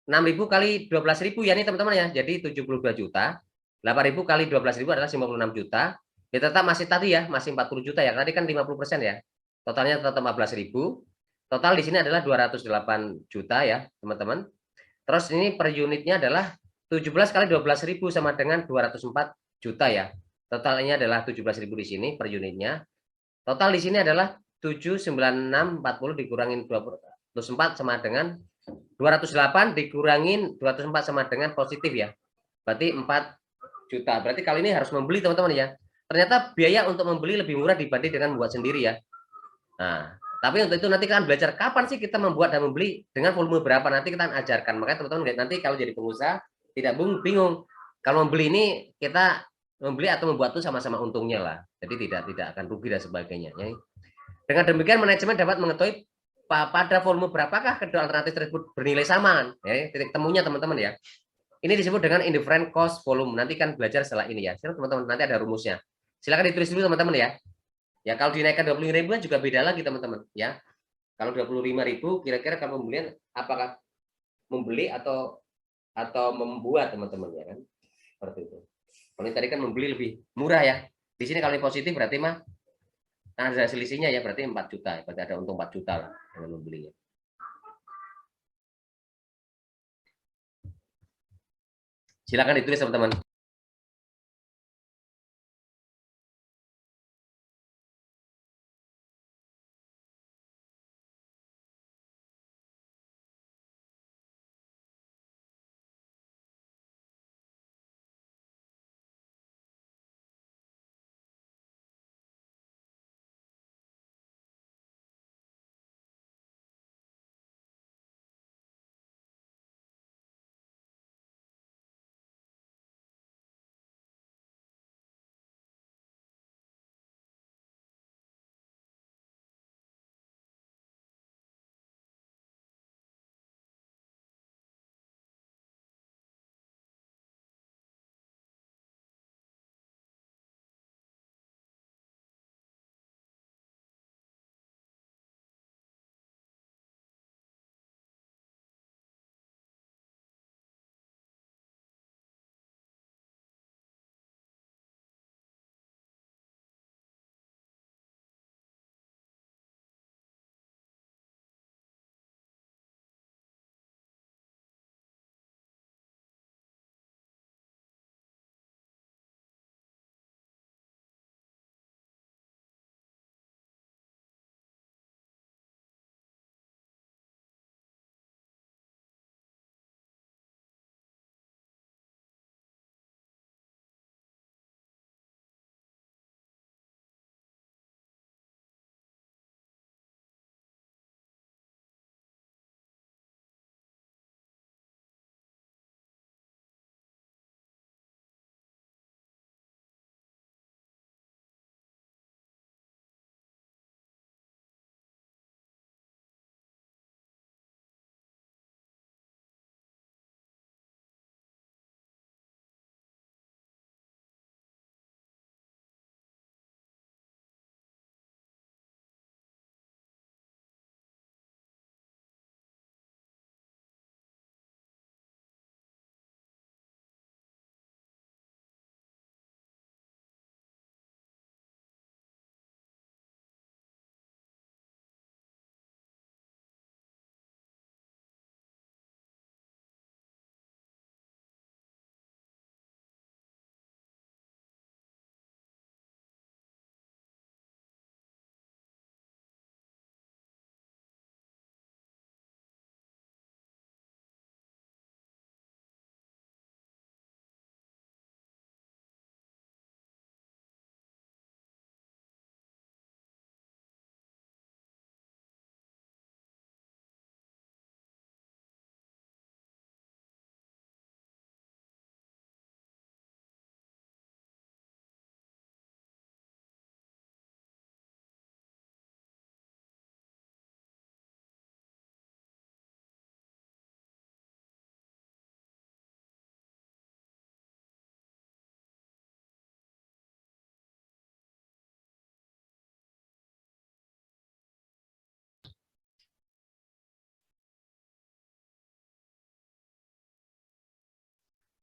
6.000 kali 12.000 ya nih teman-teman ya. Jadi 72 juta. 8.000 kali 12.000 adalah 56 juta. Ya tetap masih tadi ya, masih 40 juta ya. Tadi kan 50% ya. Totalnya tetap 14.000. Total di sini adalah 208 juta ya, teman-teman. Terus ini per unitnya adalah 17 kali 12.000 sama dengan 204 juta ya. Totalnya adalah 17.000 di sini per unitnya. Total di sini adalah 79640 dikurangin 24 sama dengan 208 dikurangin 204 sama dengan positif ya. Berarti 4 juta. Berarti kali ini harus membeli teman-teman ya. Ternyata biaya untuk membeli lebih murah dibanding dengan membuat sendiri ya. Nah, tapi untuk itu nanti kan belajar kapan sih kita membuat dan membeli dengan volume berapa nanti kita ajarkan. Makanya teman-teman nanti kalau jadi pengusaha tidak bingung. Kalau membeli ini kita membeli atau membuat itu sama-sama untungnya lah. Jadi tidak akan rugi dan sebagainya. Dengan demikian manajemen dapat mengetahui pada volume berapakah kedua alternatif tersebut bernilai sama. Ya, titik temunya teman-teman ya. Ini disebut dengan indifferent cost volume. Nanti kan belajar setelah ini ya. Teman-teman nanti ada rumusnya. Silakan ditulis dulu teman-teman ya. Ya kalau dinaikkan 25.000 juga beda lagi teman-teman ya. Kalau 25.000 kira-kira kalau pembelian apakah membeli atau membuat teman-teman ya kan. Seperti itu. Kalau tadi kan membeli lebih murah ya. Di sini kalau positif berarti mah ada selisihnya ya, berarti 4 juta. Berarti ada untung 4 juta lah dengan membelinya. Silakan ditulis teman-teman.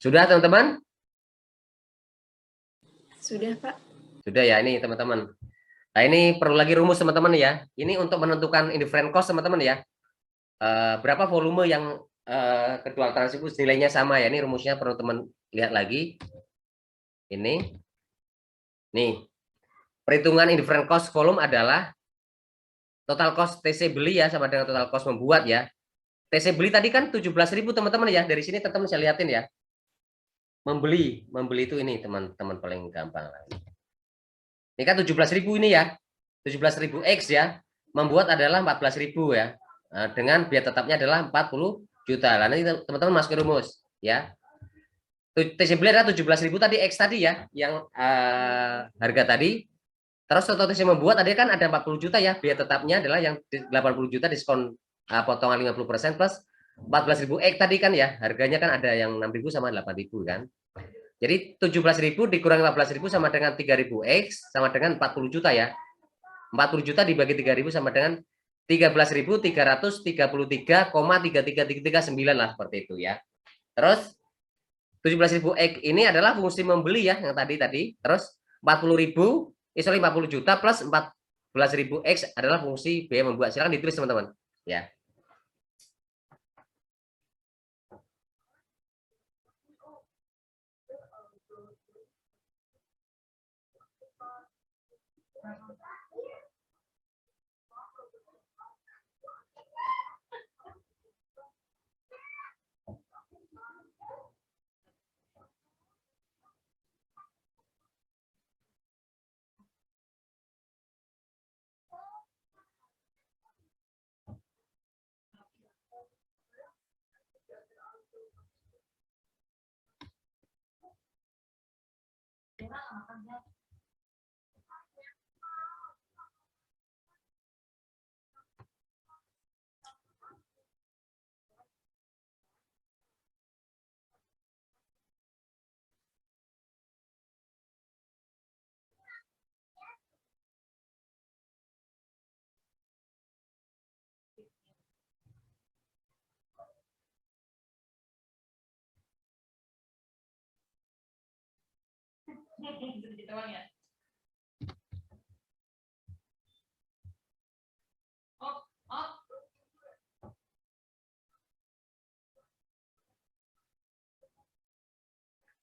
Sudah teman-teman? Sudah, Pak. Sudah ya ini teman-teman. Nah ini perlu lagi rumus teman-teman ya. Ini untuk menentukan indifferent cost teman-teman ya. Berapa volume yang kedua alternatif nilainya sama ya. Ini rumusnya perlu teman lihat lagi. Ini. Nih. Perhitungan indifferent cost volume adalah total cost TC beli ya sama dengan total cost membuat ya. TC beli tadi kan 17.000 teman-teman ya. Dari sini teman-teman saya lihatin ya. Membeli itu ini teman-teman paling gampang. Ini kan 17.000 ini ya. 17.000 X ya. Membuat adalah 14.000 ya. Nah, dengan biaya tetapnya adalah 40 juta. Nah, nanti teman-teman masuk ke rumus ya. TC beli adalah 17.000 tadi X tadi ya, yang harga tadi. Terus total TC membuat tadi kan ada 40 juta ya. Biaya tetapnya adalah yang 80 juta diskon potongan 50% plus 14.000 X tadi kan ya. Harganya kan ada yang 6.000 sama 8.000 kan. Jadi 17.000 dikurangi 14.000 sama dengan 3.000 X sama dengan 40 juta ya. 40 juta dibagi 3.000 sama dengan 13.333,33339 lah seperti itu ya. Terus 17.000 X ini adalah fungsi membeli ya yang tadi. Terus 40.000 50 juta plus 14.000 X adalah fungsi biaya membuat. Silakan ditulis teman-teman ya.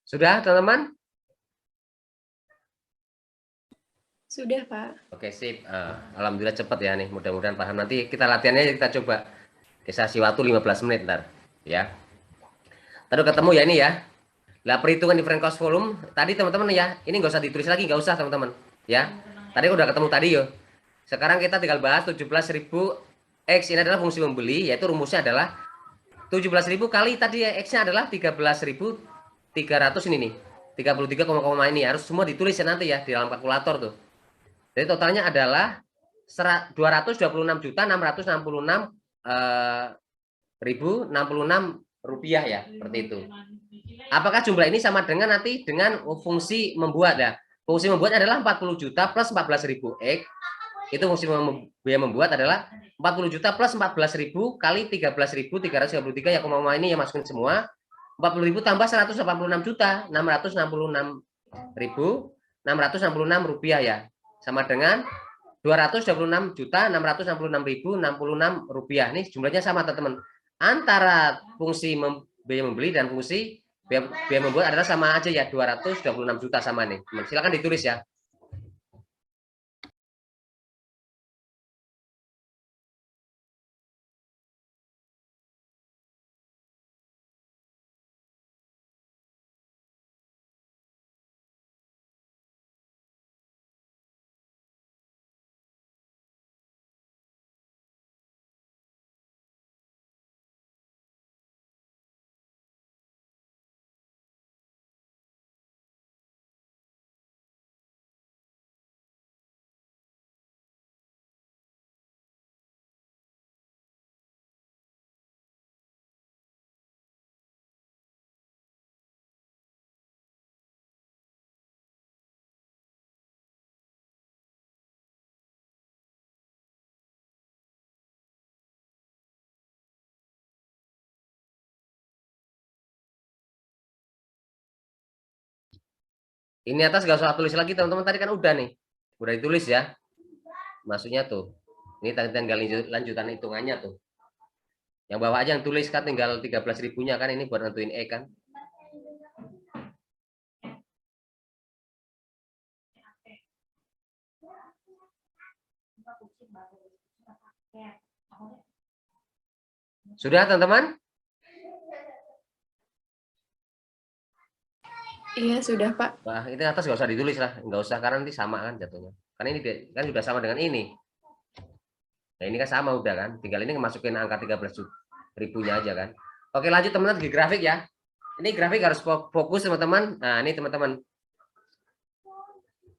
Sudah teman-teman? Sudah, Pak. Oke sip. Alhamdulillah cepat ya nih. Mudah-mudahan paham. Nanti kita latihannya kita coba kasih waktu 15 menit ntar ya. Tadi ketemu ya ini ya. Lah perhitungan different cost volume tadi teman-teman ya. Ini nggak usah ditulis lagi, nggak usah teman-teman ya. Tadi udah ketemu tadi yo. Sekarang kita tinggal bahas 17.000 X ini adalah fungsi membeli, yaitu rumusnya adalah 17.000 kali tadi ya, X-nya adalah 13.300 ini nih. 33, ini harus semua ditulis ya nanti ya di dalam kalkulator tuh. Jadi totalnya adalah 226.666.066 rupiah ya, seperti itu. Apakah jumlah ini sama dengan nanti dengan fungsi membuat ya? Fungsi membuat adalah 40 juta plus 14.000 X. Itu fungsi biaya membuat adalah 40 juta plus 14.000 kali 13.333 ya, ini ya masukin semua. 40.000 tambah 186 juta 666.666 rupiah ya. Sama dengan 226 juta 666.066 rupiah. Nih jumlahnya sama teman-teman. Antara fungsi biaya membeli dan fungsi biaya membuat adalah sama aja ya, 226 juta sama nih. Silakan ditulis ya. Ini atas nggak usah tulis lagi teman-teman, tadi kan udah nih. Udah ditulis ya. Maksudnya tuh. Ini tinggal lanjutan hitungannya tuh. Yang bawah aja yang tulis kan tinggal 13 ribunya kan, ini buat nentuin E kan. Sudah teman-teman? Iya, sudah, Pak. Nah, ini atas nggak usah ditulis lah, nggak usah karena nanti sama kan jatuhnya. Karena ini kan sudah sama dengan ini. Nah, ini kan sama udah kan, tinggal ini masukin angka 13 ribunya aja kan. Oke, lanjut teman-teman di grafik ya. Ini grafik harus fokus teman-teman. Nah, ini teman-teman.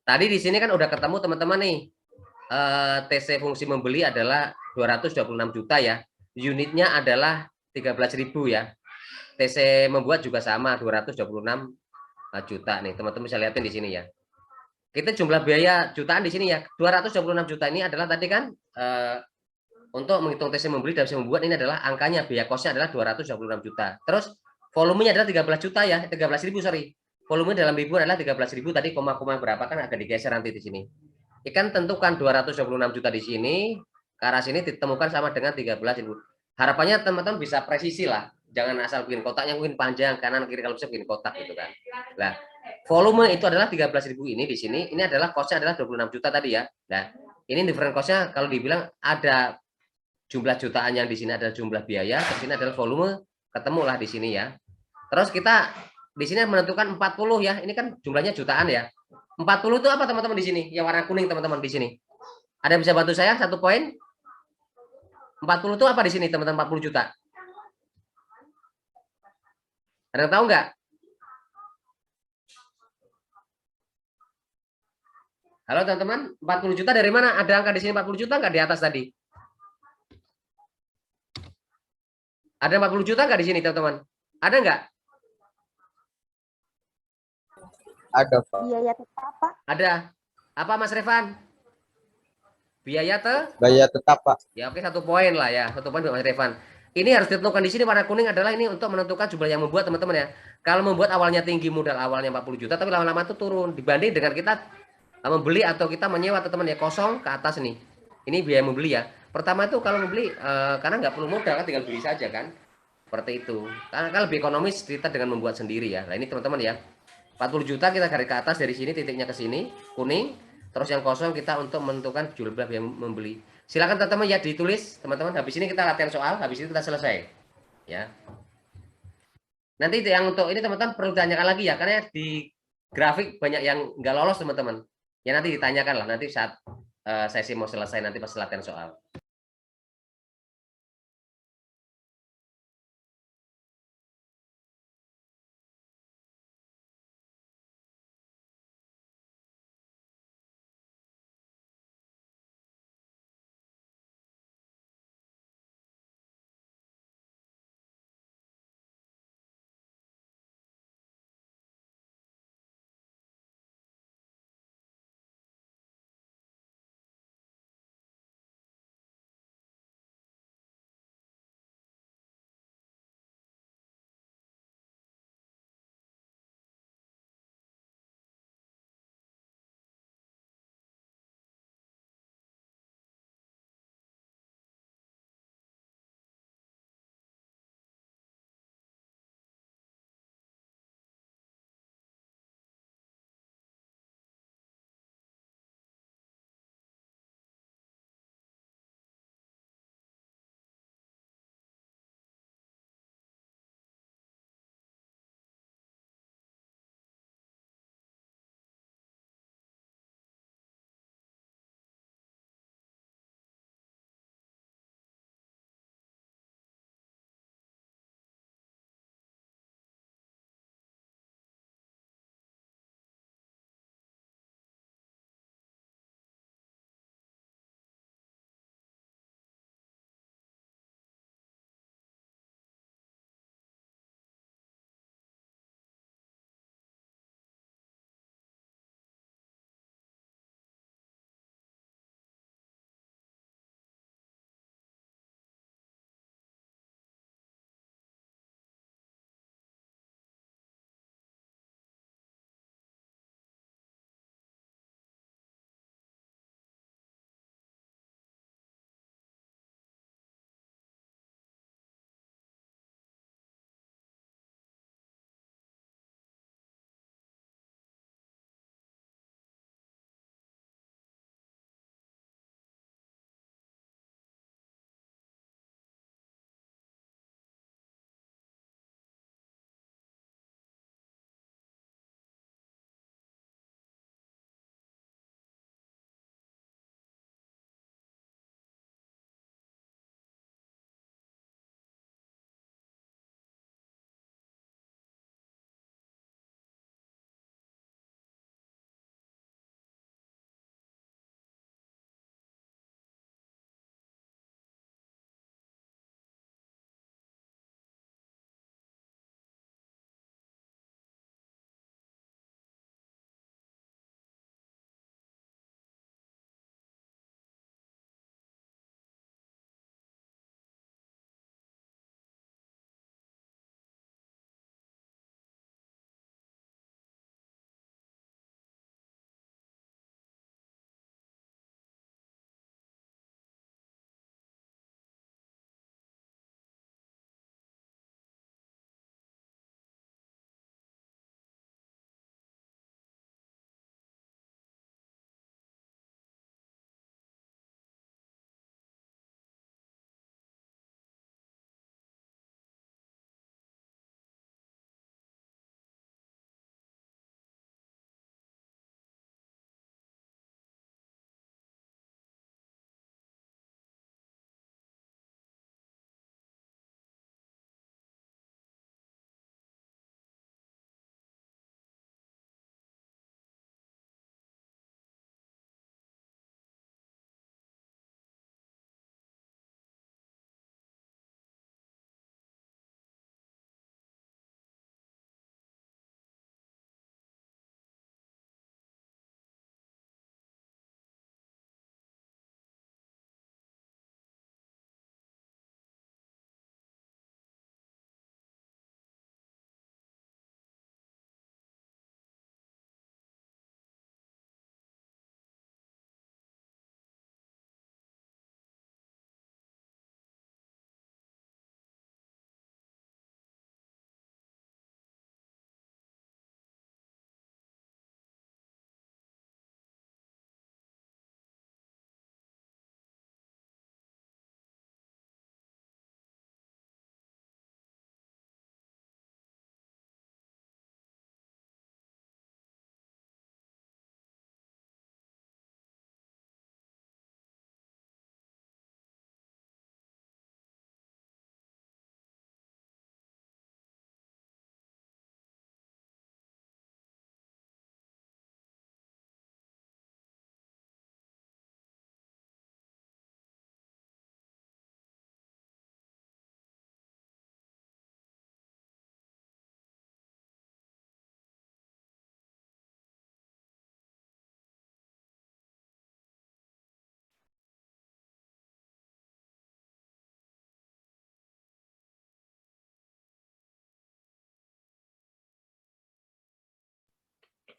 Tadi di sini kan udah ketemu teman-teman nih. TC fungsi membeli adalah 226 juta ya. Unitnya adalah 13.000 ya. TC membuat juga sama 226 juta nih. Teman-teman bisa lihatin di sini ya. Kita jumlah biaya jutaan di sini ya. 226 juta ini adalah tadi kan untuk menghitung TC membeli dan TC membuat ini adalah angkanya, biaya kosnya adalah 226 juta. Terus volumenya adalah 13 juta ya, 13.000 sorry. Volume dalam ribu adalah 13.000 tadi, koma berapa kan agak digeser nanti di sini. Ikan tentukan 226 juta di sini, ke arah sini ditemukan sama dengan 13.000. Harapannya teman-teman bisa presisi lah. Jangan asal bikin kotaknya mungkin panjang kanan kiri, kalau bisa bikin kotak gitu kan. Nah, volume itu adalah 13.000 ini di sini. Ini adalah kosnya adalah 26 juta tadi ya. Nah, ini different kosnya kalau dibilang ada jumlah jutaan yang di sini adalah jumlah biaya, di sini adalah volume, ketemulah di sini ya. Terus kita di sini menentukan 40 ya. Ini kan jumlahnya jutaan ya. 40 itu apa teman-teman di sini? Yang warna kuning teman-teman di sini. Ada yang bisa bantu saya 1 poin? 40 itu apa di sini teman-teman? 40 juta. Ada yang tahu nggak? Halo teman-teman, 40 juta dari mana? Ada angka di sini 40 juta nggak di atas tadi? Ada 40 juta nggak di sini teman-teman? Ada nggak? Ada, Pak. Biaya tetap, Pak. Ada. Apa Mas Revan? Biaya Biaya tetap, Pak. Ya oke, 1 poin lah ya. 1 poin buat Mas Revan. Ini harus ditentukan di sini warna kuning adalah ini untuk menentukan jumlah yang membuat teman-teman ya. Kalau membuat awalnya tinggi, modal awalnya 40 juta tapi lama-lama itu turun dibanding dengan kita membeli atau kita menyewa teman-teman ya, kosong ke atas nih. Ini biaya membeli ya. Pertama itu kalau membeli karena nggak perlu modal kan, tinggal beli saja kan. Seperti itu. Karena kan lebih ekonomis kita dengan membuat sendiri ya. Nah, ini teman-teman ya. 40 juta kita garis ke atas dari sini, titiknya ke sini, kuning. Terus yang kosong kita untuk menentukan jumlah yang membeli. Silakan teman-teman ya ditulis, teman-teman. Habis ini kita latihan soal, habis ini kita selesai. Ya. Nanti yang untuk ini teman-teman perlu ditanyakan lagi ya, karena di grafik banyak yang nggak lolos teman-teman. Ya nanti ditanyakan lah nanti saat sesi mau selesai nanti pas latihan soal.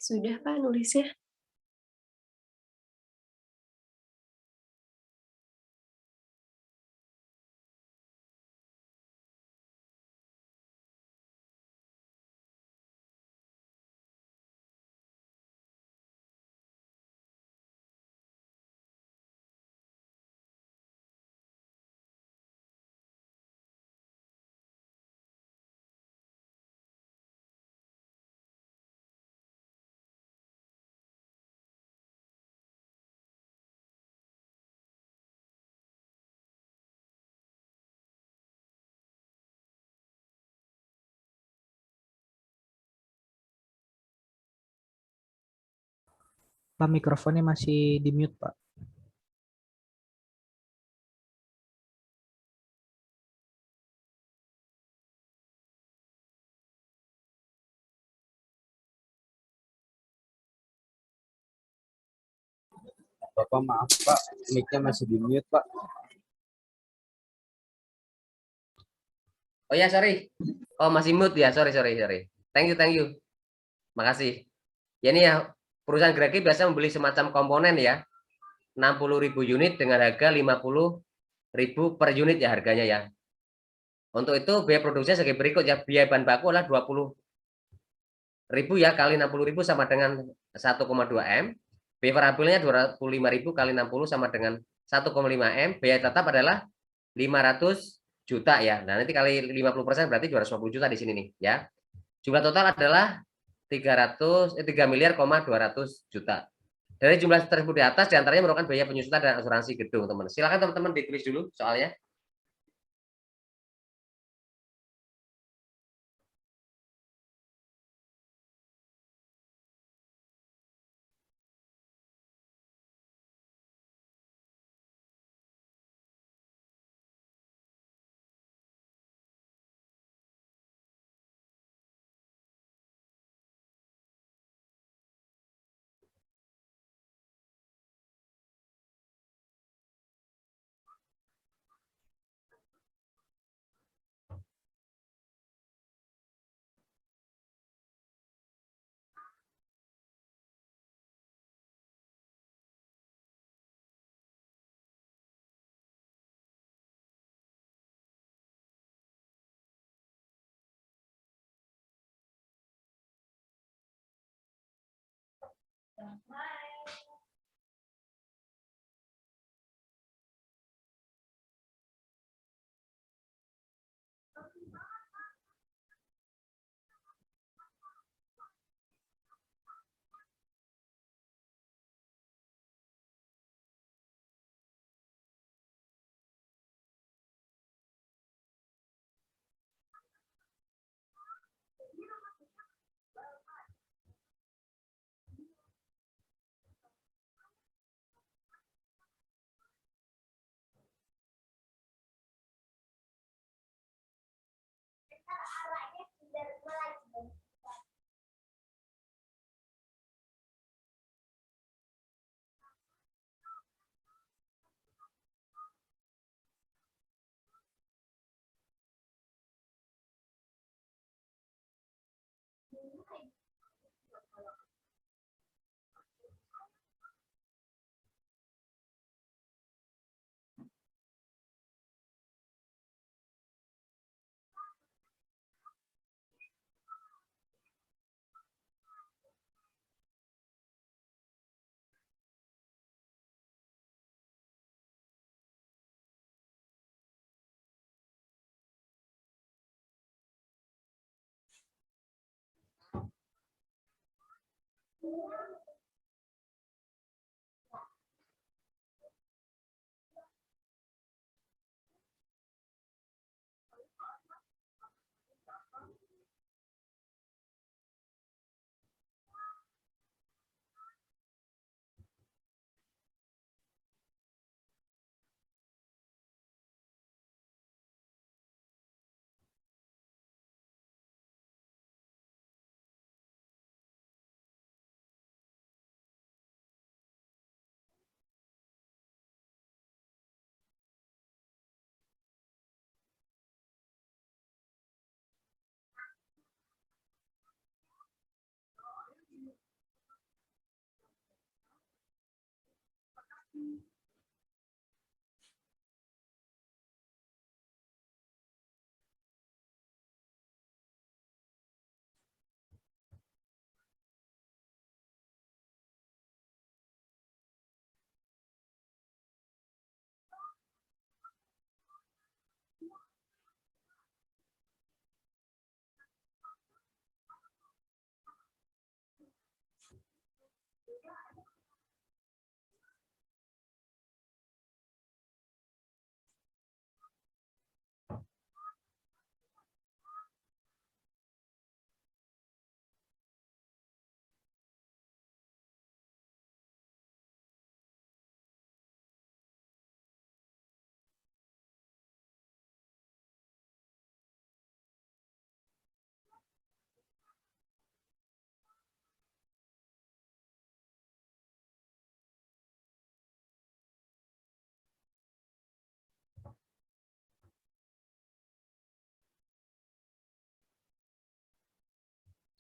Sudah Pak nulisnya. Pak, mikrofonnya masih di mute, Pak. Bapak maaf Pak, mic-nya masih di mute Pak. Oh ya, sorry. Oh, masih mute ya. Sorry. Thank you. Makasih. Ya ini ya, perusahaan Graki biasa membeli semacam komponen ya. 60.000 unit dengan harga 50.000 per unit ya harganya ya. Untuk itu biaya produksinya sebagai berikut ya. Biaya bahan baku adalah 20.000 ya kali 60.000 sama dengan 1,2 M. Biaya variabelnya 25.000 kali 60 sama dengan 1,5 M. Biaya tetap adalah 500 juta ya. Nah, nanti kali 50% berarti 250 juta di sini nih ya. Jumlah total adalah 3 miliar, 200 juta. Dari jumlah tersebut di atas diantaranya merupakan biaya penyusutan dan asuransi gedung, teman. Silakan teman-teman ditulis dulu soalnya.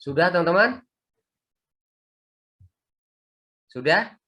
Sudah, teman-teman? Sudah?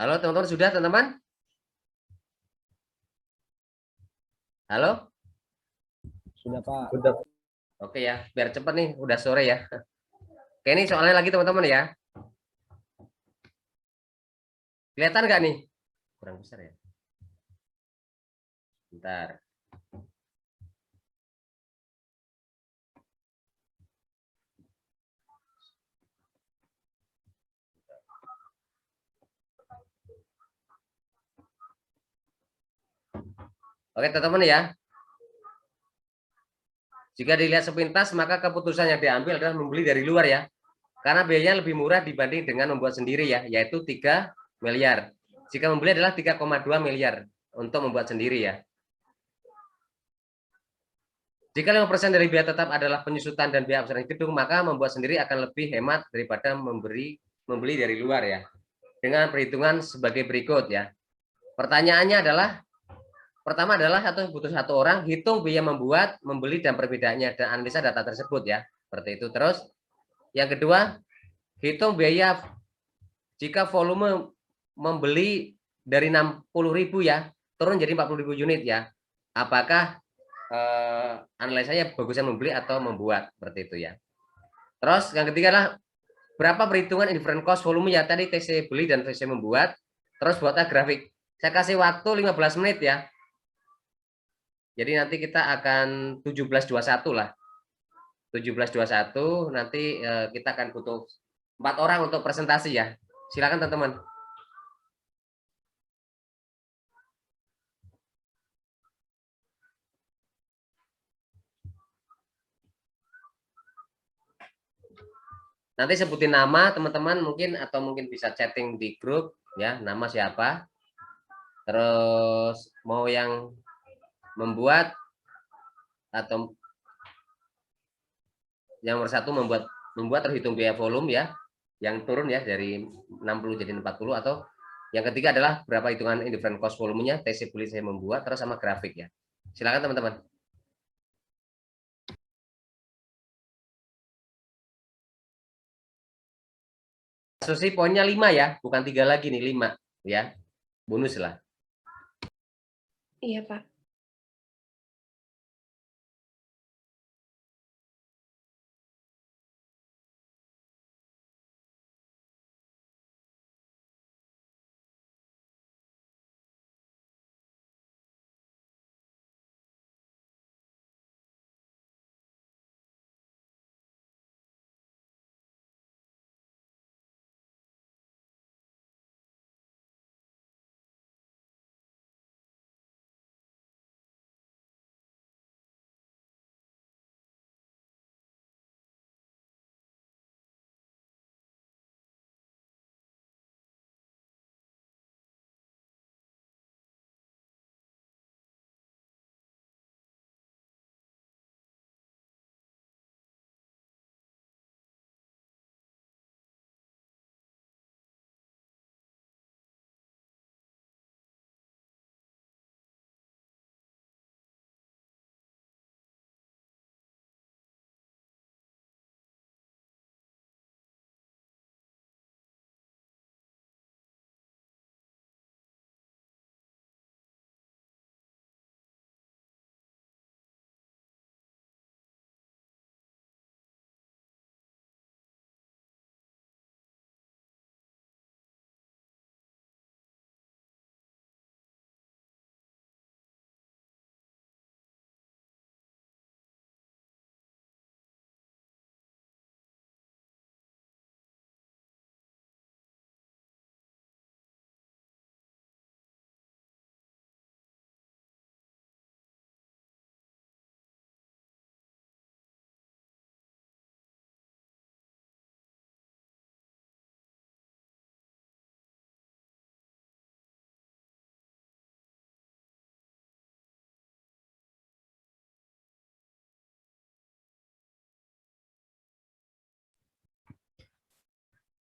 Halo, teman-teman, sudah, teman-teman? Halo? Sudah, Pak. Oke ya, biar cepat nih, udah sore ya. Oke, ini soalnya lagi teman-teman ya. Kelihatan nggak nih? Kurang besar ya. Bentar. Oke, teman-teman ya. Jika dilihat sepintas, maka keputusan yang diambil adalah membeli dari luar ya. Karena biayanya lebih murah dibanding dengan membuat sendiri ya, yaitu 3 miliar. Jika membeli adalah 3,2 miliar untuk membuat sendiri ya. Jika 5% dari biaya tetap adalah penyusutan dan biaya asuransi gedung, maka membuat sendiri akan lebih hemat daripada membeli dari luar ya. Dengan perhitungan sebagai berikut ya. Pertanyaannya adalah, pertama adalah butuh satu orang, hitung biaya membuat, membeli dan perbedaannya, dan analisa data tersebut ya. Seperti itu. Terus yang kedua, hitung biaya jika volume membeli dari 60.000 ya, turun jadi 40.000 unit ya. Apakah analisanya bagusnya membeli atau membuat, seperti itu ya. Terus yang ketiga adalah berapa perhitungan indifferent cost volume ya, tadi TC beli dan TC membuat. Terus buatlah grafik. Saya kasih waktu 15 menit ya. Jadi nanti kita akan 17.21 lah. 17.21 nanti kita akan butuh 4 orang untuk presentasi ya. Silakan teman-teman. Nanti sebutin nama teman-teman mungkin, atau mungkin bisa chatting di grup ya, nama siapa. Terus mau yang membuat atau yang nomor 1 membuat terhitung biaya volume ya, yang turun ya dari 60 jadi 40, atau yang ketiga adalah berapa hitungan indifferent cost volumenya, TC beli saya membuat, terus sama grafik ya. Silakan teman-teman. Asumsi poinnya 5 ya, bukan 3 lagi nih, 5 ya. Bonus lah. Iya, Pak.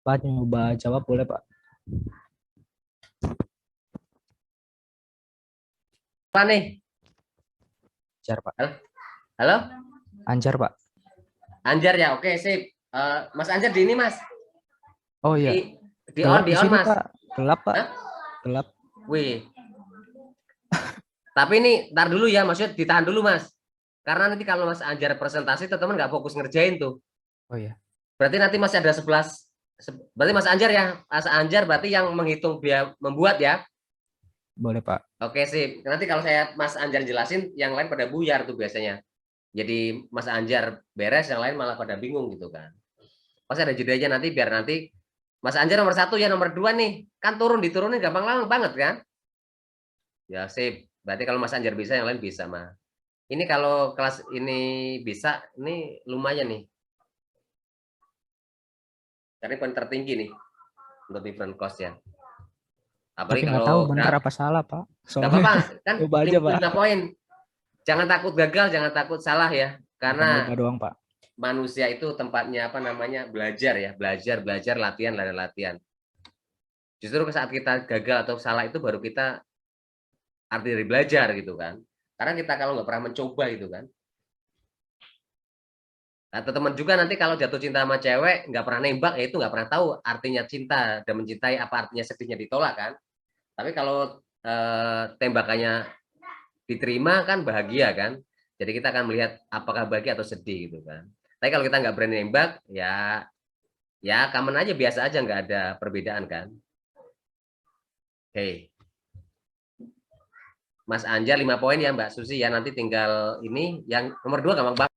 Pak, nyoba jawab boleh, Pak? Apa nih? Anjar, Pak. Halo? Anjar, Pak. Anjar ya, oke sip. Mas Anjar di ini Mas. Oh iya. Di Gelap on, di sini, Mas. Pak. Gelap, Pak. Hah? Gelap. Wih. Tapi ini ntar dulu ya, maksudnya ditahan dulu Mas. Karena nanti kalau Mas Anjar presentasi, teman-teman nggak fokus ngerjain tuh. Oh iya. Berarti nanti masih ada 11. Berarti Mas Anjar ya, Mas Anjar berarti yang menghitung biaya membuat ya. Boleh, Pak. Oke sip. Nanti kalau saya Mas Anjar jelasin, yang lain pada buyar tuh biasanya. Jadi Mas Anjar beres, yang lain malah pada bingung gitu kan. Pasti ada jedanya nanti biar nanti Mas Anjar nomor 1 ya, nomor 2 nih. Kan diturunin gampang banget kan? Ya sip. Berarti kalau Mas Anjar bisa, yang lain bisa mah. Ini kalau kelas ini bisa, ini lumayan nih. Karena poin tertinggi nih untuk different cost ya. Tapi Apalagi nggak tahu kalau benar apa salah, Pak. nggak Soalnya apa-apa kan coba aja, Pak. 5 poin. Jangan takut gagal, jangan takut salah ya. Karena Coba doang, Pak. manusia itu tempatnya apa namanya? Belajar ya, belajar, latihan, latihan. Justru saat kita gagal atau salah itu baru kita arti dari belajar gitu kan. Karena kita kalau nggak pernah mencoba gitu kan. Atau teman juga nanti kalau jatuh cinta sama cewek nggak pernah nembak ya itu nggak pernah tahu artinya cinta dan mencintai apa artinya sedihnya ditolak kan. Tapi kalau tembakannya diterima kan bahagia kan. Jadi kita akan melihat apakah bahagia atau sedih gitu kan. Tapi kalau kita nggak berani nembak ya common aja biasa aja nggak ada perbedaan kan. Oke. Mas Anjar 5 poin ya Mbak Susi ya nanti tinggal ini yang nomor 2 gampang banget.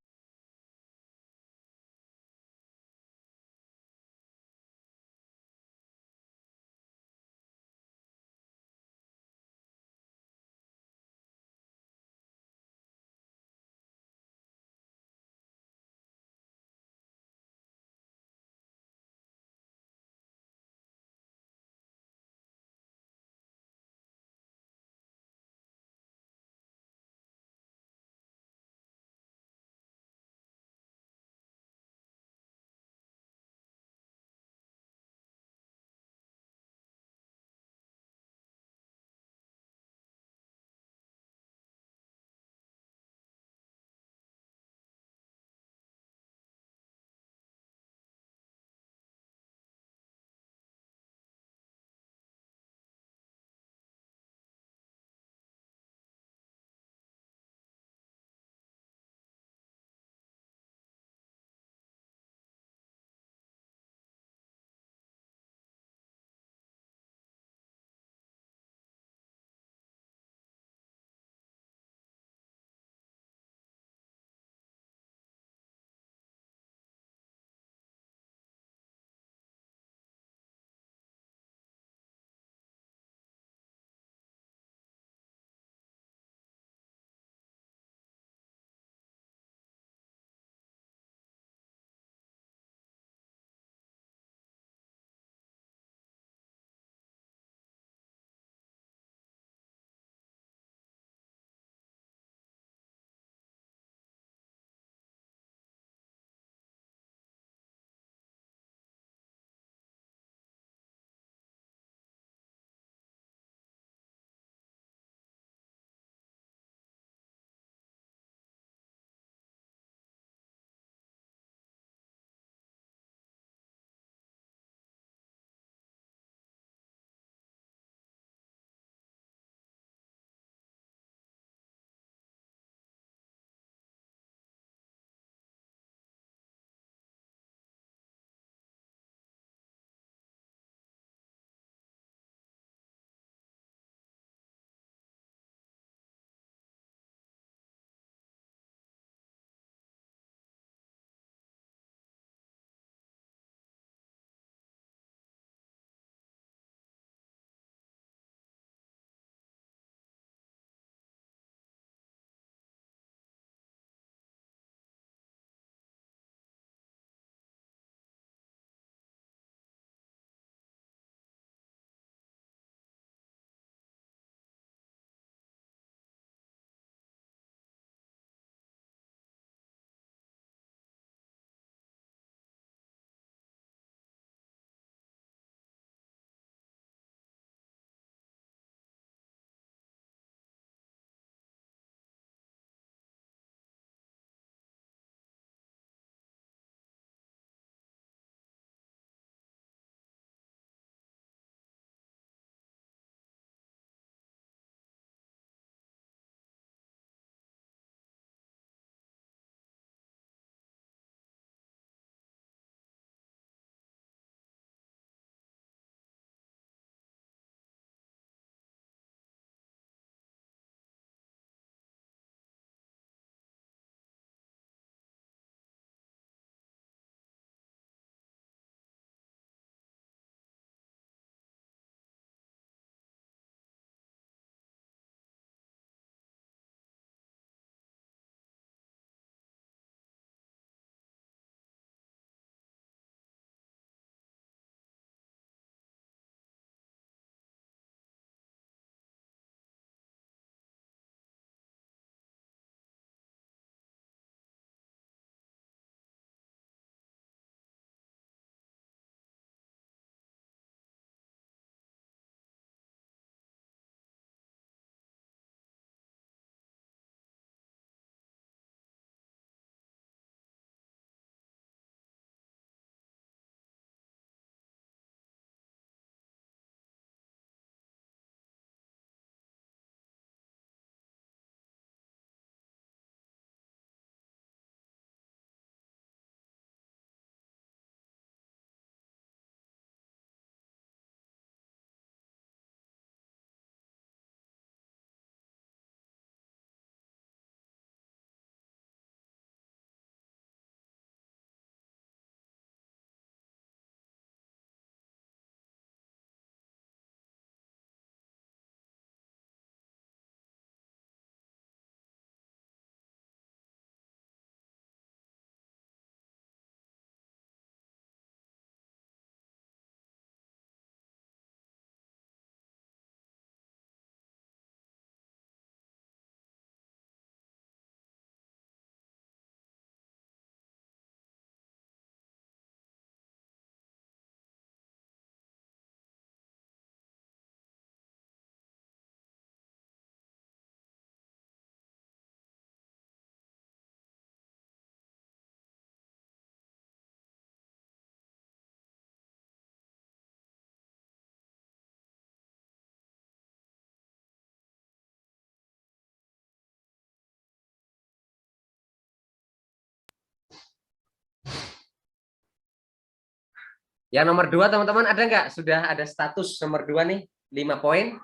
Yang nomor 2 teman-teman ada nggak? Sudah ada status nomor 2 nih, 5 poin.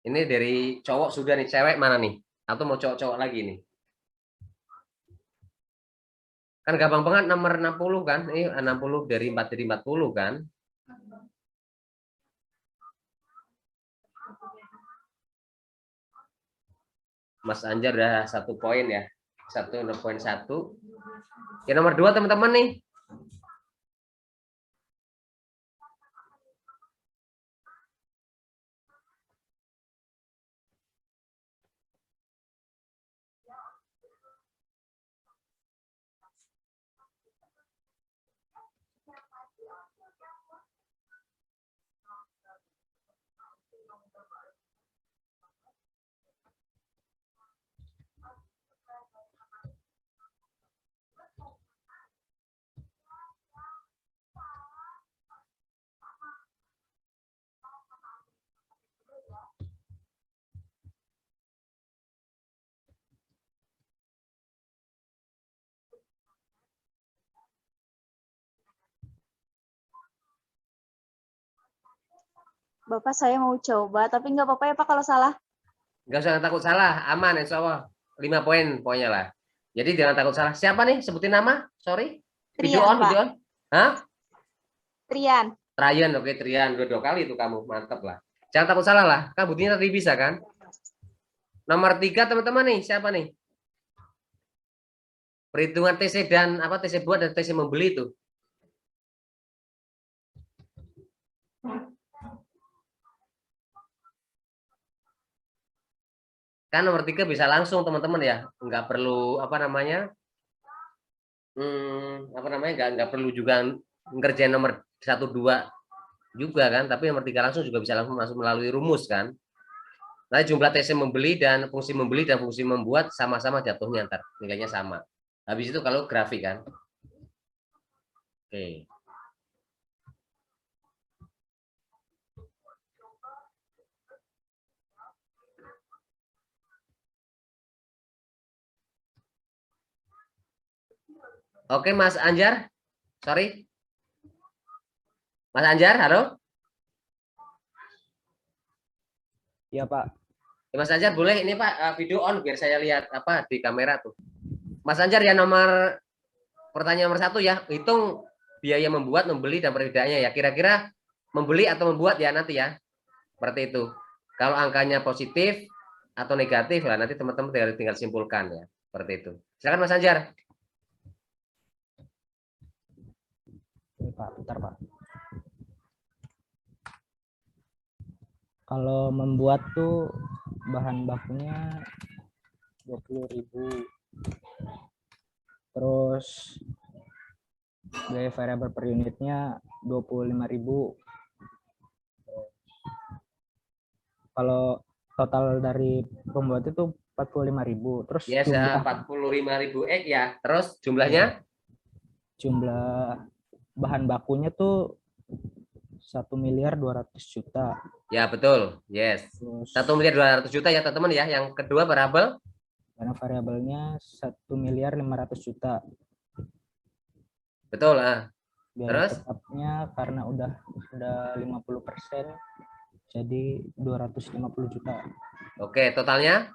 Ini dari cowok sudah nih, cewek mana nih? Atau mau cowok-cowok lagi nih? Kan gampang banget nomor 60 kan? Ini 60 dari 4 jadi 40 kan? Mas Anjar udah 1 poin ya. 1,1. Ya nomor 2 teman-teman nih. Bapak saya mau coba, tapi nggak apa-apa ya Pak kalau salah. Nggak usah takut salah, aman insya Allah. 5 poin pokoknya lah. Jadi jangan takut salah. Siapa nih? Sebutin nama. Sorry. Video Trian, on, Pak. video on. Hah? Trian. Trian, oke Trian. Dua kali itu kamu, mantap lah. Jangan takut salah lah. Kan buktinya tadi bisa kan? Nomor 3 teman-teman nih, siapa nih? Perhitungan TC dan apa TC buat dan TC membeli itu. Kan nomor 3 bisa langsung teman-teman ya, nggak perlu apa namanya, nggak perlu juga ngerjain nomor 1, 2 juga kan, tapi nomor 3 langsung juga bisa langsung melalui rumus kan. Nah jumlah TC membeli dan fungsi membuat sama-sama jatuhnya ntar nilainya sama. Habis itu kalau grafik kan, oke. Oke Mas Anjar, sorry. Mas Anjar, halo. Iya Pak. Ya, Mas Anjar boleh ini Pak video on biar saya lihat apa di kamera tuh. Mas Anjar ya nomor pertanyaan nomor 1 ya, hitung biaya membuat, membeli dan perbedaannya ya. Kira-kira membeli atau membuat ya nanti ya. Seperti itu. Kalau angkanya positif atau negatif lah nanti teman-teman tinggal simpulkan ya. Seperti itu. Silakan Mas Anjar. Ini Pak, bentar Pak. Kalau membuat tuh bahan bakunya 20.000. Terus biaya variabel per unitnya 25.000. Kalau total dari pembuat itu 45.000. Terus Yes, 45.000 ya. Terus jumlahnya? Jumlah bahan bakunya tuh 1.200.000.000. Ya betul. Yes. Terus 1.200.000.000 ya teman-teman ya. Yang kedua variabel? dana variabelnya 1.500.000.000. Betul. Biaya Terus? tetapnya karena udah 50% jadi 250 juta. Oke, totalnya?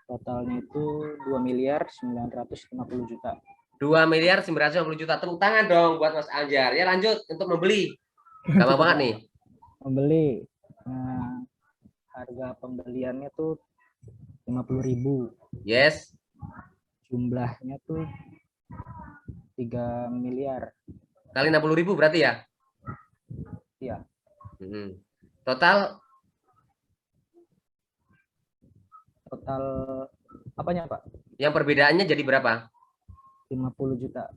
Totalnya itu 2.950.000.000. 2.950.000.000. Tepuk tangan dong buat Mas Anjar. Ya lanjut untuk membeli. Gampang banget nih. Membeli. Nah, harga pembeliannya tuh 50.000. Yes. Jumlahnya tuh 3 miliar. Kali 60.000 berarti ya? Iya. Total apanya Pak? yang perbedaannya jadi berapa? 50 juta.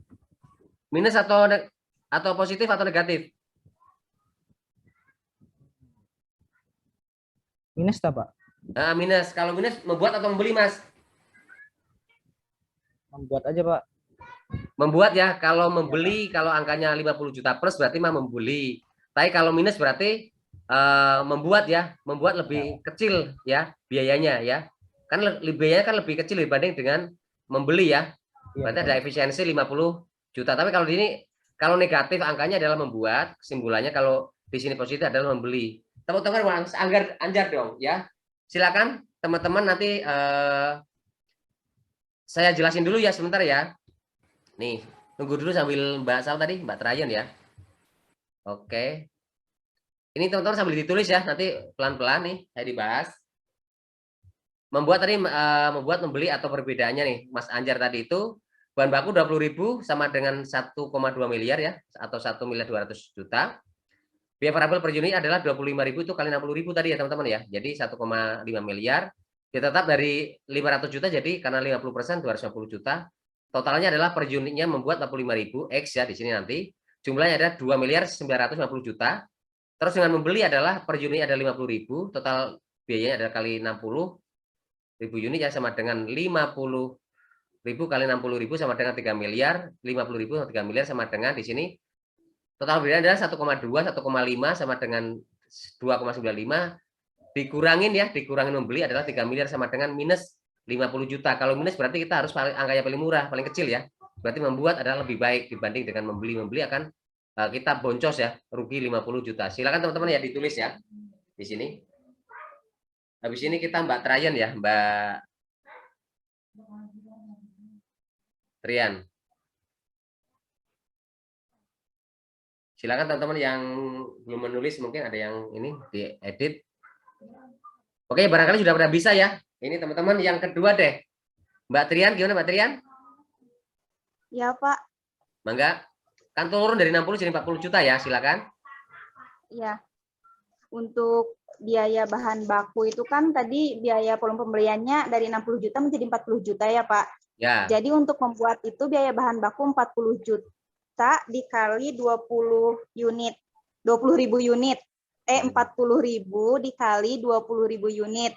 Minus atau positif atau negatif? Minus tak Pak? Minus. Kalau minus membuat atau membeli Mas? Membuat aja Pak. Membuat ya. Kalau membeli kalau angkanya 50 juta plus berarti mah membeli. Tapi kalau minus berarti membuat ya. Membuat lebih kecil ya biayanya ya. Kan biayanya kan lebih kecil dibanding dengan membeli ya. Berarti ada efisiensi 50 juta. Tapi kalau di ini Kalau negatif angkanya adalah membuat, kesimpulannya kalau di sini positif adalah membeli. Tepuk tangan Mas Anjar dong ya. Silakan teman-teman nanti saya jelasin dulu ya sebentar ya. Nih, tunggu dulu sambil Mbak Sal tadi, Mbak Trayan ya. Oke. Ini teman-teman sambil ditulis ya, nanti pelan-pelan nih saya dibahas. Membuat tadi membuat membeli atau perbedaannya nih, Mas Anjar tadi itu bahan baku 20.000 sama dengan 1,2 miliar ya, atau 1.200.000.000. Biaya variabel per unit adalah 25.000 itu kali 60.000 tadi ya teman-teman ya. Jadi 1,5 miliar. Tetap dari 500 juta jadi karena 50% 250 juta. Totalnya adalah per unitnya membuat 45.000 X ya di sini nanti. Jumlahnya ada 2.950 juta. Terus dengan membeli adalah per unit ada 50.000, total biayanya adalah kali 60.000 unit ya sama dengan 50.000 kali 60.000 sama dengan 3 miliar, 50.000 sama 3 miliar sama dengan di sini total biayanya adalah 1,2, 1,5 sama dengan 2,95 dikurangin membeli adalah 3 miliar sama dengan minus 50 juta. Kalau minus berarti kita harus angkanya paling murah, paling kecil ya. Berarti membuat adalah lebih baik dibanding dengan membeli. Membeli akan kita boncos ya, rugi 50 juta. Silakan teman-teman ya ditulis ya di sini. Habis ini kita Mbak Trayan ya, Mbak Trian. Silakan teman-teman yang belum menulis mungkin ada yang ini diedit. Oke, barangkali sudah pada bisa ya. Ini teman-teman yang kedua deh. Mbak Trian, gimana Mbak Trian? Ya, Pak. Mangga. Kan turun dari 60 jadi 40 juta ya, silakan. Ya. Untuk biaya bahan baku itu kan tadi biaya volume pembeliannya dari 60 juta menjadi 40 juta ya, Pak. Ya. Jadi untuk membuat itu biaya bahan baku 40 juta dikali 20 unit. 20.000 unit. 40.000 dikali 20.000 unit.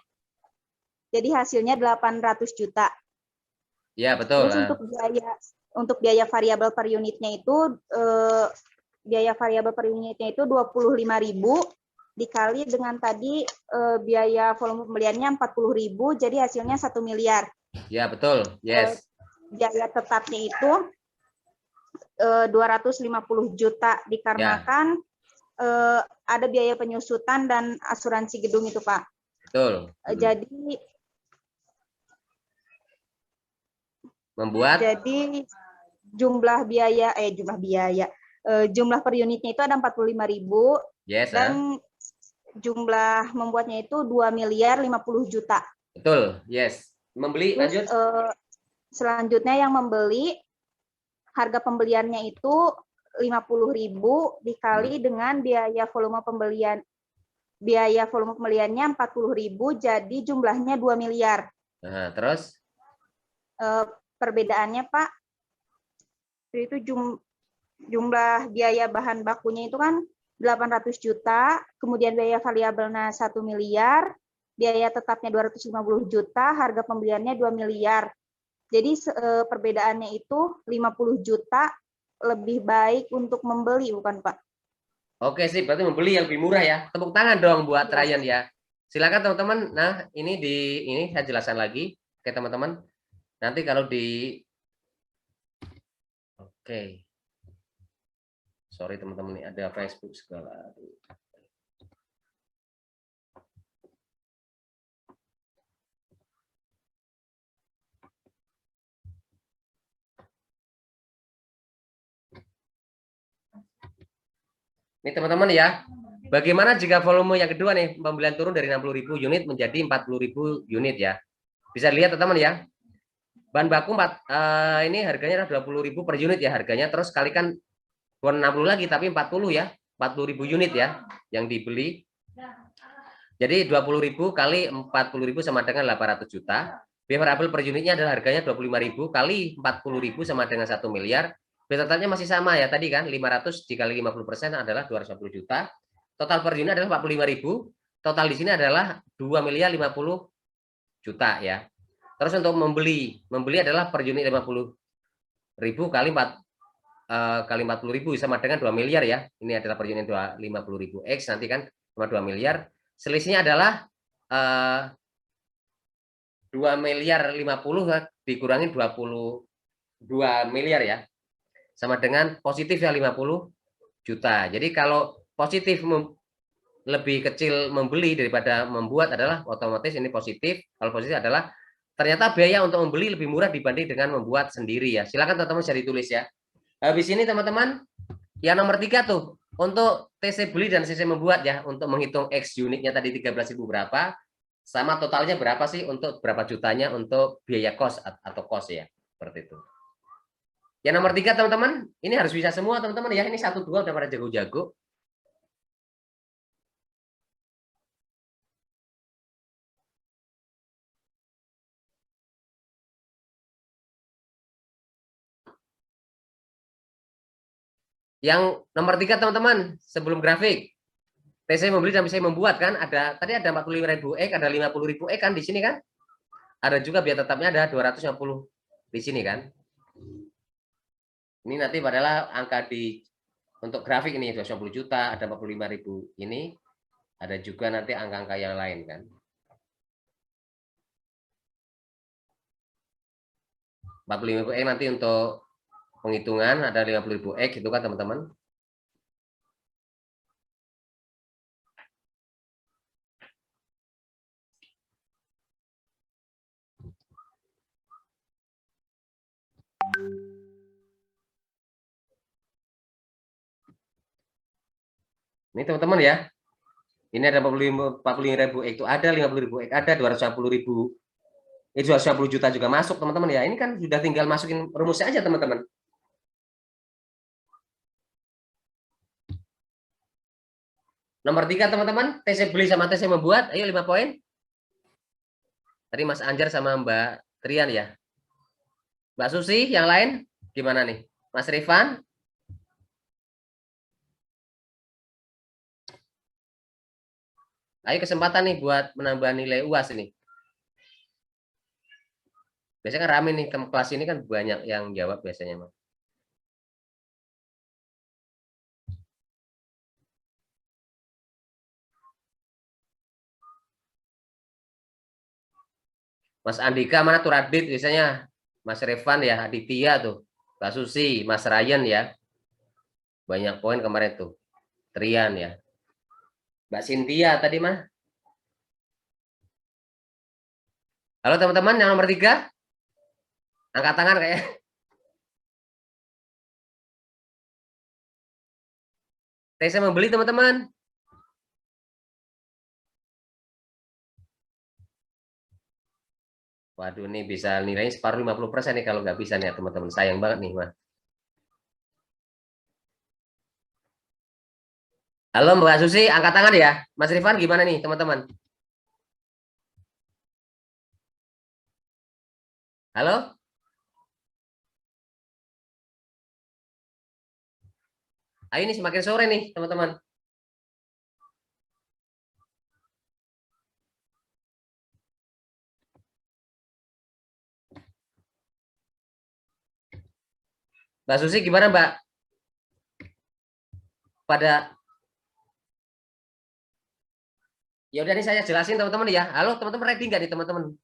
Jadi hasilnya 800 juta. Ya, betul. Terus untuk biaya variabel per unitnya itu biaya variabel per unitnya itu 25.000 dikali dengan tadi biaya volume pembeliannya 40.000 jadi hasilnya 1 miliar. Ya, betul. Yes. Biaya tetapnya itu 250 juta dikarenakan ada biaya penyusutan dan asuransi gedung itu, Pak. Betul. Jadi Membuat jumlah per unitnya itu ada 45.000 yes, dan jumlah membuatnya itu 2.050.000.000. Betul, yes. Membeli Terus, lanjut. Selanjutnya yang membeli harga pembeliannya itu 50.000 dikali dengan biaya volume pembelian. Biaya volume pembeliannya 40.000 jadi jumlahnya 2 miliar. Nah, terus perbedaannya Pak itu jumlah biaya bahan bakunya itu kan 800 juta, kemudian biaya variabelnya 1 miliar, biaya tetapnya 250 juta, harga pembeliannya 2 miliar. Jadi perbedaannya itu 50 juta lebih baik untuk membeli, bukan Pak? Oke sih, berarti membeli yang lebih murah ya. Tepuk tangan dong buat Ryan ya. Silakan teman-teman. Nah, ini saya jelaskan lagi ke teman-teman. Nanti kalau Oke. Sorry teman-teman, ini ada Facebook segala. Ini teman-teman ya. Bagaimana jika volume yang kedua nih, pembelian turun dari 60.000 unit menjadi 40.000 unit ya. Bisa dilihat teman-teman ya. Bahan baku ini harganya 20.000 per unit ya harganya, terus kalikan 60 lagi tapi 40 ya. 40.000 unit ya yang dibeli. Jadi 20.000 kali 40.000 sama dengan 800 juta. Biaya variabel per unitnya adalah harganya 25.000 kali 40.000 sama dengan 1 miliar. Biaya totalnya masih sama ya tadi kan 500 dikali 50% adalah 250 juta. Total per unit adalah 45.000. Total di sini adalah 2 miliar 50 juta ya. Terus untuk membeli adalah per unit 50.000 kali 40.000 sama dengan 2 miliar ya. Ini adalah per unit 50.000 X nanti kan sama 2 miliar. Selisihnya adalah 2 miliar 50 dikurangin 22 miliar ya. sama dengan positif ya 50 juta. Jadi kalau positif lebih kecil membeli daripada membuat adalah otomatis ini positif. Kalau positif adalah ternyata biaya untuk membeli lebih murah dibanding dengan membuat sendiri ya. Silakan teman-teman bisa ditulis ya. Habis ini teman-teman, yang nomor 3 tuh untuk TC beli dan CC membuat ya, untuk menghitung X unitnya tadi 13.000 berapa, sama totalnya berapa sih untuk berapa jutanya untuk biaya kos atau kos ya, seperti itu. Yang nomor 3 teman-teman, ini harus bisa semua teman-teman ya, ini 1 2 udah pada jago-jago. Yang nomor 3 teman-teman, sebelum grafik, TC membeli dan bisa membuat kan, ada tadi ada 45.000 X, ada 50.000 X kan di sini kan, ada juga biaya tetapnya ada 250 di sini kan. Ini nanti adalah angka di untuk grafik ini 250 juta, ada 45.000 ini, ada juga nanti angka-angka yang lain kan. Rp45.000 X nanti untuk penghitungan ada 50.000 X itu kan teman-teman. Ini teman-teman ya. Ini ada 45.000 X itu ada 50.000 X ada 250.000. 250 juta juga masuk teman-teman ya. Ini kan sudah tinggal masukin rumusnya aja teman-teman. Nomor 3 teman-teman, TC beli sama TC membuat, ayo 5 poin. Tadi Mas Anjar sama Mbak Trian ya. Mbak Susi, yang lain gimana nih? Mas Rifan? Ayo kesempatan nih buat menambah nilai UAS ini. Biasanya kan rame nih, kelas ini kan banyak yang jawab biasanya, Mas. Mas Andika mana tuh Radit biasanya, Mas Revan ya, Aditya tuh, Mbak Susi, Mas Ryan ya, banyak poin kemarin tuh, Trian ya, Mbak Cynthia tadi mah. Halo teman-teman, yang nomor 3, angkat tangan kayak. TC membeli teman-teman. Waduh, ini bisa nilainya separuh 50% nih kalau nggak bisa nih teman-teman. Sayang banget nih, Mas. Halo Mbak Susi, angkat tangan ya. Mas Rifan gimana nih teman-teman? Halo? Ayo ini semakin sore nih teman-teman. Mbak Susi gimana Mbak? Pada ya udah nih saya jelasin teman-teman ya. Halo teman-teman, ready nggak nih teman-teman?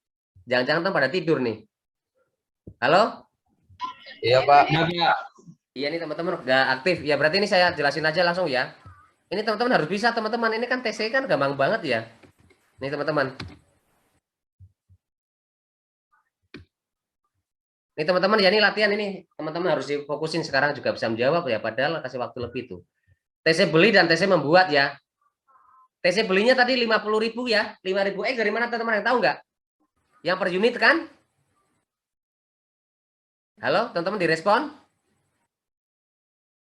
Jangan-jangan pada tidur nih. Halo? Iya Pak. Iya nih teman-teman nggak aktif. Ya berarti ini saya jelasin aja langsung ya. Ini teman-teman harus bisa teman-teman. Ini kan TC kan gampang banget ya. Nih teman-teman. Ini teman-teman ya, ini latihan ini. Teman-teman harus difokusin sekarang juga bisa menjawab ya. Padahal kasih waktu lebih tuh. TC beli dan TC membuat ya. TC belinya tadi 50.000 ya. 5.000 X dari mana teman-teman yang tahu nggak? Yang per unit kan? Halo teman-teman direspon?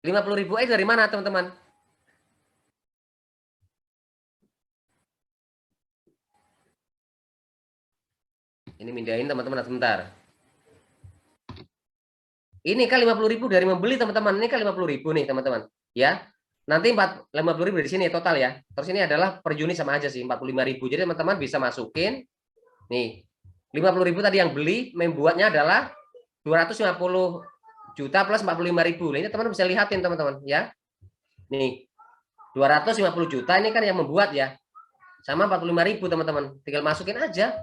50.000 X dari mana teman-teman? Ini mindahin teman-teman sebentar. Ini kan 50.000 dari membeli teman-teman. Ini kan 50.000 nih teman-teman. Ya. Nanti 50.000 dari sini total ya. Terus ini adalah per unit sama aja sih 45.000. Jadi teman-teman bisa masukin nih 50.000 tadi yang beli, membuatnya adalah 250 juta plus 45.000. Nah, ini teman-teman bisa lihatin teman-teman ya. Nih 250 juta ini kan yang membuat ya. Sama 45.000 teman-teman. Tinggal masukin aja.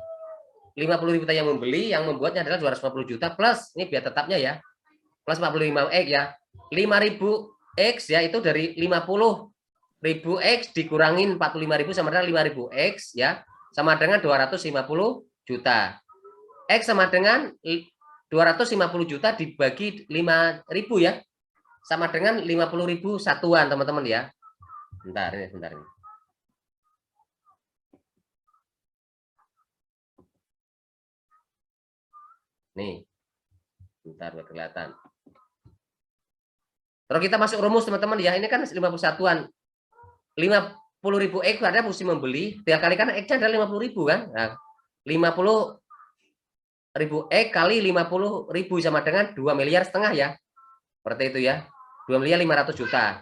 50.000 yang membeli, yang membuatnya adalah 250 juta plus ini biaya tetapnya ya. Plus 45 X ya. 5.000 X ya, itu dari 50.000 X dikurangin 45.000 sama dengan 5.000 X ya, sama dengan 250 juta. X sama dengan 250 juta dibagi 5.000 ya, sama dengan 50.000 satuan teman-teman ya. Bentar ini. Nih, bentar biar kelihatan. Terus kita masuk rumus teman-teman ya, ini kan 50 satuan. 50.000 X ada mesti membeli, tiap kali kan X-nya adalah 50.000 kan. Nah, 50.000 X kali 50.000 sama dengan 2,5 miliar ya. Seperti itu ya. 2.500.000 juta.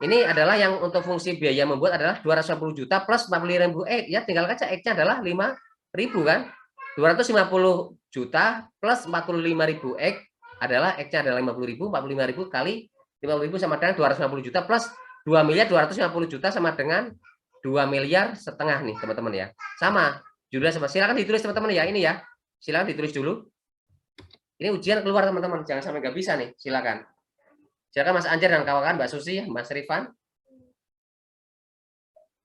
Ini adalah yang untuk fungsi biaya membuat adalah 250 juta plus 45.000 X ya, tinggal kaca X-nya adalah 5.000 kan. 250 juta plus 45.000 X adalah X-nya adalah 50.000, 45.000 kali 50.000 sama dengan 250 juta plus 2.250 juta sama dengan 2,5 miliar nih teman-teman ya. Sama, judulnya sama. Silakan ditulis teman-teman ya, ini ya. Silakan ditulis dulu. Ini ujian keluar teman-teman, jangan sampai nggak bisa nih. Silakan. Silakan Mas Anjar dan kawan-kawan, Mbak Susi, Mas Rifan.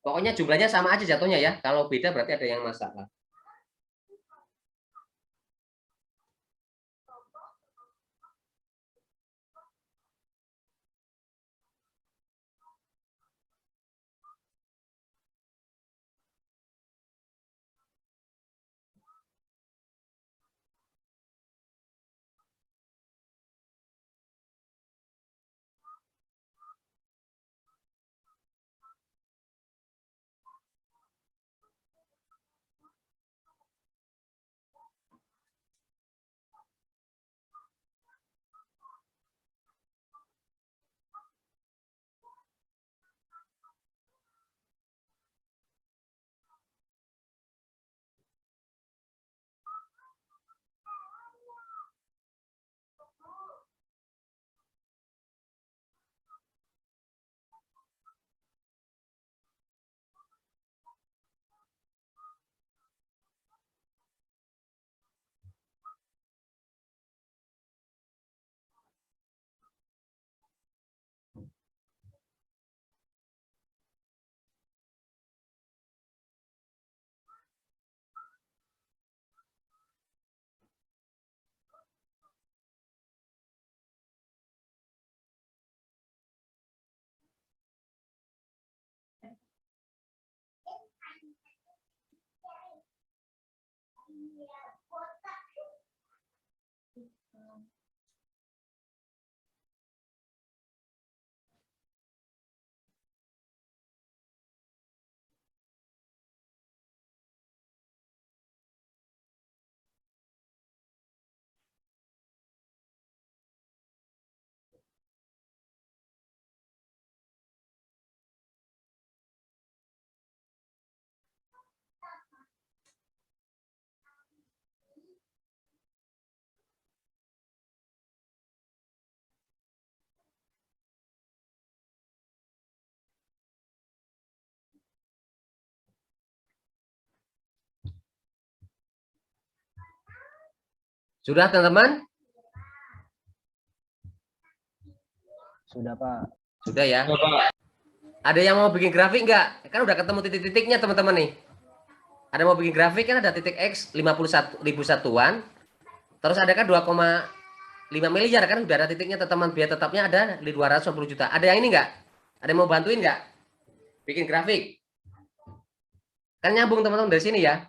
Pokoknya jumlahnya sama aja jatuhnya ya. Kalau beda berarti ada yang masalah. Sudah teman-teman? Sudah, Pak. Sudah ya. Ada yang mau bikin grafik nggak? Kan udah ketemu titik-titiknya teman-teman nih. Ada mau bikin grafik kan ada titik X 51.000 satuan. Terus ada kan 2,5 miliar kan udah ada titiknya teman-teman, biaya tetapnya ada 250 juta. Ada yang ini nggak? Ada yang mau bantuin nggak? Bikin grafik. Kan nyambung teman-teman dari sini ya.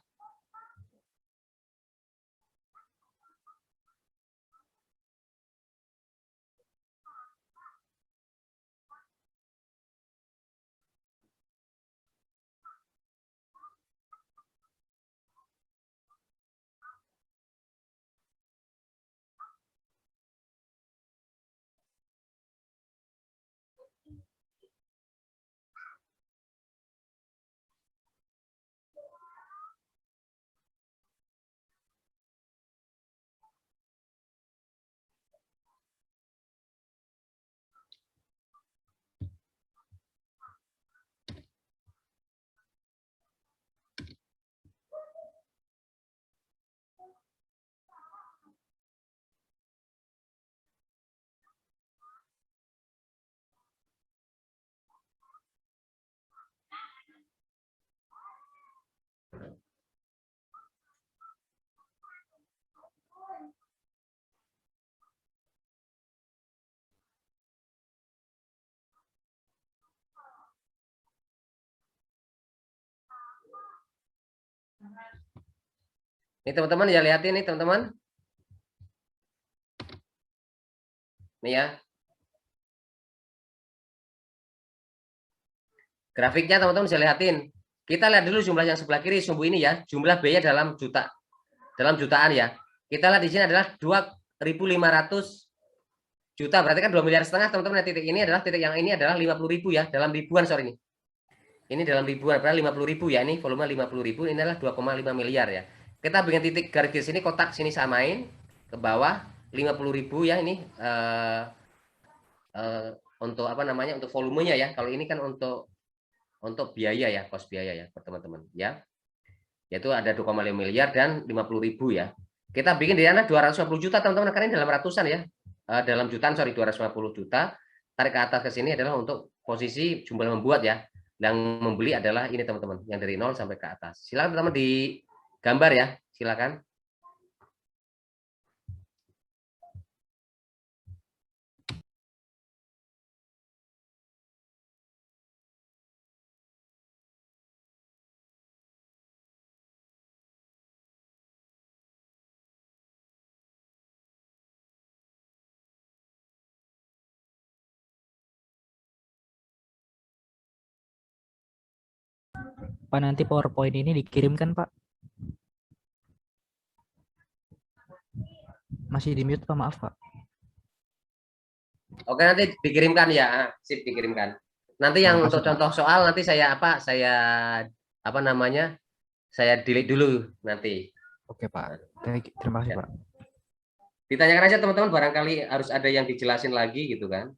Ini teman-teman ya, lihatin nih teman-teman. Nih ya. Grafiknya teman-teman bisa lihatin. Kita lihat dulu jumlah yang sebelah kiri sumbu ini ya. Jumlah B-nya dalam juta. Dalam jutaan ya. Kita lihat di sini adalah 2.500 juta. Berarti kan 2,5 miliar teman-teman. Titik ini adalah titik yang ini adalah 50.000 ya. Dalam ribuan sorry ini. Ini dalam ribuan. Berarti 50.000 ya. Ini volume 50.000. Ini adalah 2,5 miliar ya. Kita bikin titik garis sini, kotak sini samain ke bawah 50.000 ya. Ini untuk apa namanya, untuk volumenya ya. Kalau ini kan untuk biaya ya, kos biaya ya teman-teman ya. Yaitu ada 2,5 miliar dan 50.000 ya. Kita bikin di sana 250 juta teman-teman, karena ini dalam ratusan ya. Dalam jutaan sorry, 250 juta. Tarik ke atas ke sini adalah untuk posisi jumlah membuat ya. Yang membeli adalah ini teman-teman, yang dari 0 sampai ke atas. Silakan teman-teman digambar ya, silakan. Pak, nanti PowerPoint ini dikirimkan, Pak. Masih di mute, Pak. Maaf, Pak. Oke, nanti dikirimkan ya. Sip, dikirimkan. Nanti yang Terima kasih, untuk Pak. contoh soal nanti saya apa namanya? Saya delete dulu nanti. Oke, Pak. Terima kasih, Ya. Pak. Ditanyakan aja teman-teman, barangkali harus ada yang dijelasin lagi gitu kan.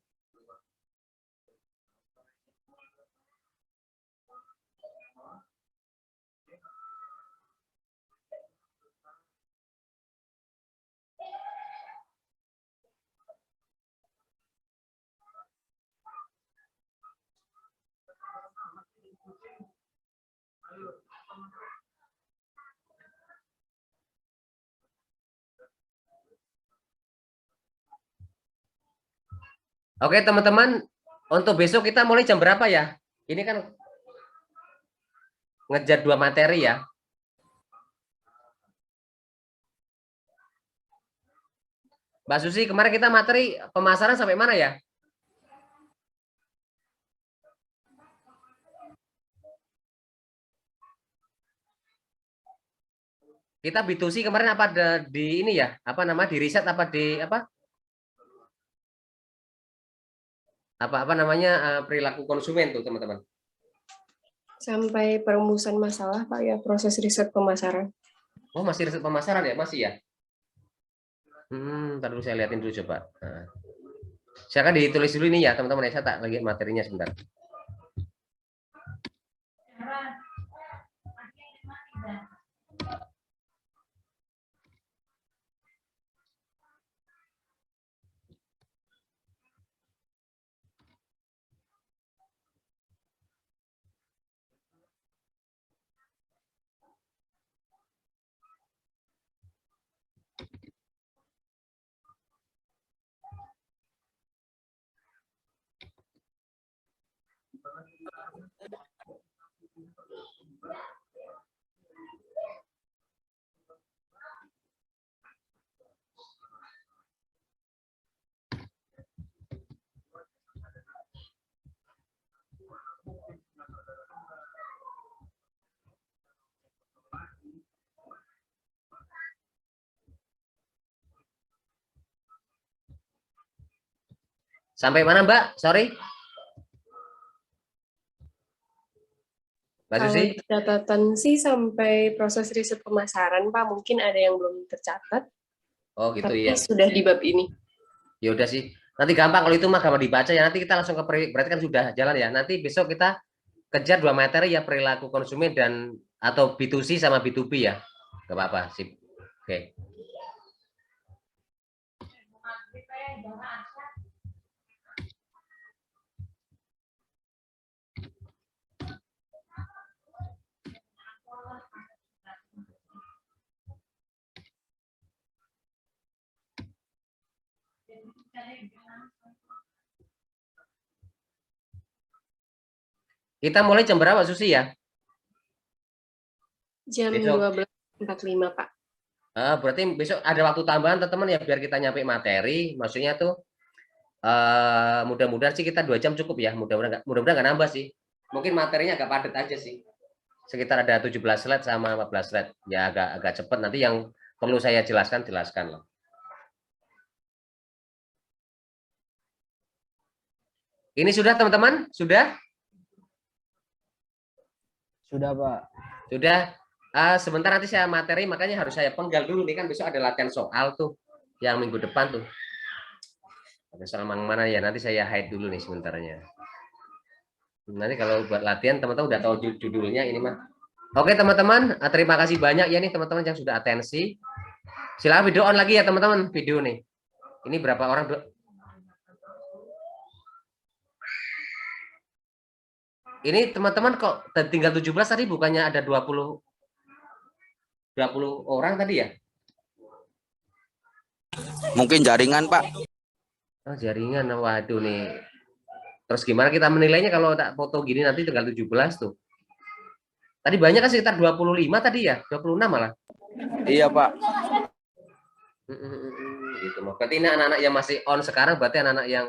Oke teman-teman, untuk besok kita mulai jam berapa ya? Ini kan ngejar 2 materi ya. Mbak Susi, kemarin kita materi pemasaran sampai mana ya? Kita B2C kemarin apa di ini ya? Apa nama di riset apa di apa? Apa namanya perilaku konsumen tuh teman-teman? Sampai perumusan masalah Pak ya, proses riset pemasaran. Oh masih riset pemasaran ya, masih ya? Ntar dulu saya liatin dulu coba. Nah. Saya akan ditulis dulu ini ya teman-teman. Saya tak lagi materinya sebentar. Sampai mana Mbak? Sorry. Mbak Susi? Kalau catatan sih sampai proses riset pemasaran Pak, mungkin ada yang belum tercatat. Oh gitu tapi ya. sudah di bab ini. Ya udah sih. Nanti gampang kalau itu mah gampang dibaca ya. Nanti kita langsung ke berarti kan sudah jalan ya. Nanti besok kita kejar 2 materi ya, perilaku konsumen dan atau B2C sama B2B ya. Gak apa-apa, sip. Oke. Kita mulai jam berapa Susi ya? Jam Besok. 12.45 Pak. Berarti besok ada waktu tambahan teman-teman ya biar kita nyampe materi. Maksudnya tuh mudah-mudahan sih kita 2 jam cukup ya. Mudah-mudahan nggak nambah sih. Mungkin materinya agak padat aja sih. Sekitar ada 17 slide sama 14 slide. Ya agak cepat. Nanti yang perlu saya jelaskan loh. Ini sudah teman-teman? Sudah? Sudah, Pak. Sudah. Sebentar nanti saya materi, makanya harus saya penggal dulu nih kan besok ada latihan soal tuh yang minggu depan tuh. Ada soal mana ya, nanti saya hide dulu nih sebentarnya. Nanti kalau buat latihan teman-teman udah tahu judulnya ini mah. Oke teman-teman, terima kasih banyak ya nih teman-teman yang sudah atensi. Silahkan video on lagi ya teman-teman video nih. Ini berapa orang? Ini teman-teman kok tinggal 17 tadi, bukannya ada 20 orang tadi ya? Mungkin jaringan, Pak. Oh, jaringan, waduh nih. Terus gimana kita menilainya kalau tak foto gini nanti tinggal 17 tuh? Tadi banyak kan sekitar 25 tadi ya? 26 malah. Iya, Pak. Gitu. Berarti ini anak-anak yang masih on sekarang, berarti anak-anak yang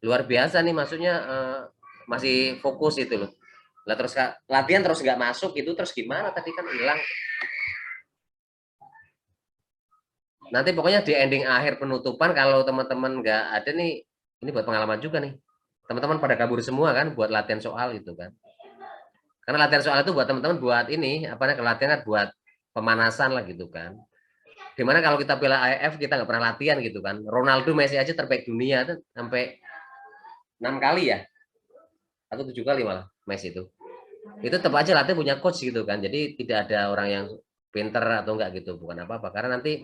luar biasa nih, maksudnya masih fokus itu loh. Lah terus latihan terus nggak masuk itu, terus gimana tadi kan hilang. Nanti pokoknya di ending akhir penutupan kalau teman-teman nggak ada nih, ini buat pengalaman juga nih. Teman-teman pada kabur semua kan buat latihan soal itu kan. Karena latihan soal itu buat teman-teman buat ini, apa namanya, latihan kan buat pemanasan lah gitu kan. Dimana kalau kita Piala AFF kita nggak pernah latihan gitu kan. Ronaldo, Messi aja terbaik dunia tuh sampai 6 kali ya. Atau 7 kali malah Messi itu. Itu tetap aja latihan punya coach gitu kan. Jadi tidak ada orang yang pinter atau enggak gitu, bukan apa-apa. Karena nanti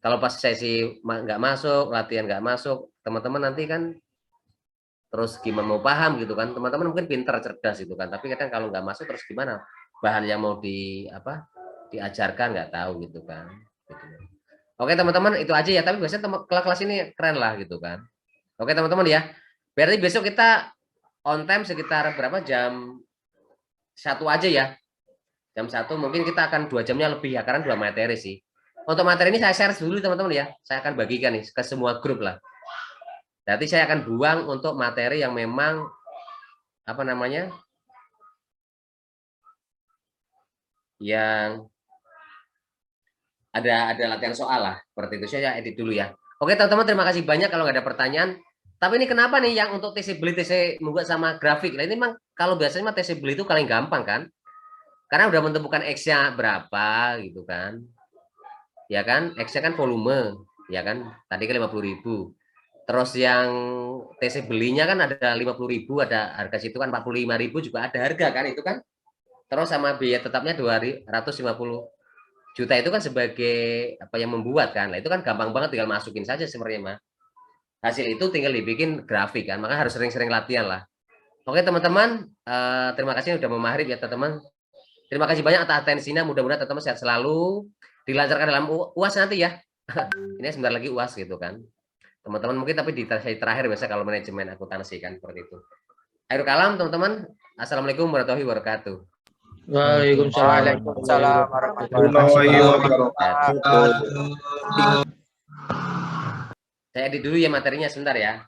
kalau pas sesi nggak masuk, latihan nggak masuk, teman-teman nanti kan terus gimana mau paham gitu kan. Teman-teman mungkin pinter, cerdas gitu kan. Tapi kadang kalau nggak masuk terus gimana? Bahan yang mau diajarkan nggak tahu gitu kan. Gitu. Oke teman-teman itu aja ya. Tapi biasanya kelas ini keren lah gitu kan. Oke teman-teman ya. Berarti besok kita on time sekitar berapa, jam 1 aja ya. Jam 1 mungkin kita akan 2 jamnya lebih ya, karena 2 materi sih. Untuk materi ini saya share dulu teman-teman ya. Saya akan bagikan nih ke semua grup lah. Berarti saya akan buang untuk materi yang memang apa namanya? Yang ada latihan soal lah. Seperti itu saya edit dulu ya. Oke teman-teman, terima kasih banyak. Kalau nggak ada pertanyaan, tapi ini kenapa nih yang untuk TC beli, TC membuat sama grafik? Nah ini memang kalau biasanya TC beli itu paling gampang kan? Karena udah menentukan X-nya berapa gitu kan. Ya kan, X-nya kan volume, ya kan? Tadi kan 50.000. Terus yang TC belinya kan ada 50.000, ada harga situ kan 45.000 juga ada harga kan itu kan. Terus sama biaya tetapnya 250 juta itu kan sebagai apa yang membuat kan. Nah, itu kan gampang banget, tinggal masukin saja sebenarnya mah. Hasil itu tinggal dibikin grafik kan, maka harus sering-sering latihan lah. Oke teman-teman, terima kasih sudah mau maghrib ya teman-teman. Terima kasih banyak atas atensinya, mudah-mudahan teman-teman sehat selalu, dilancarkan dalam UAS nanti ya. Ini sebentar lagi UAS gitu kan. Teman-teman mungkin tapi di sesi terakhir biasa kalau manajemen akuntansi kan seperti itu. Akhirul kalam teman-teman. Assalamualaikum warahmatullahi wabarakatuh. Waalaikumsalam warahmatullahi wabarakatuh. Saya edit dulu ya materinya sebentar ya.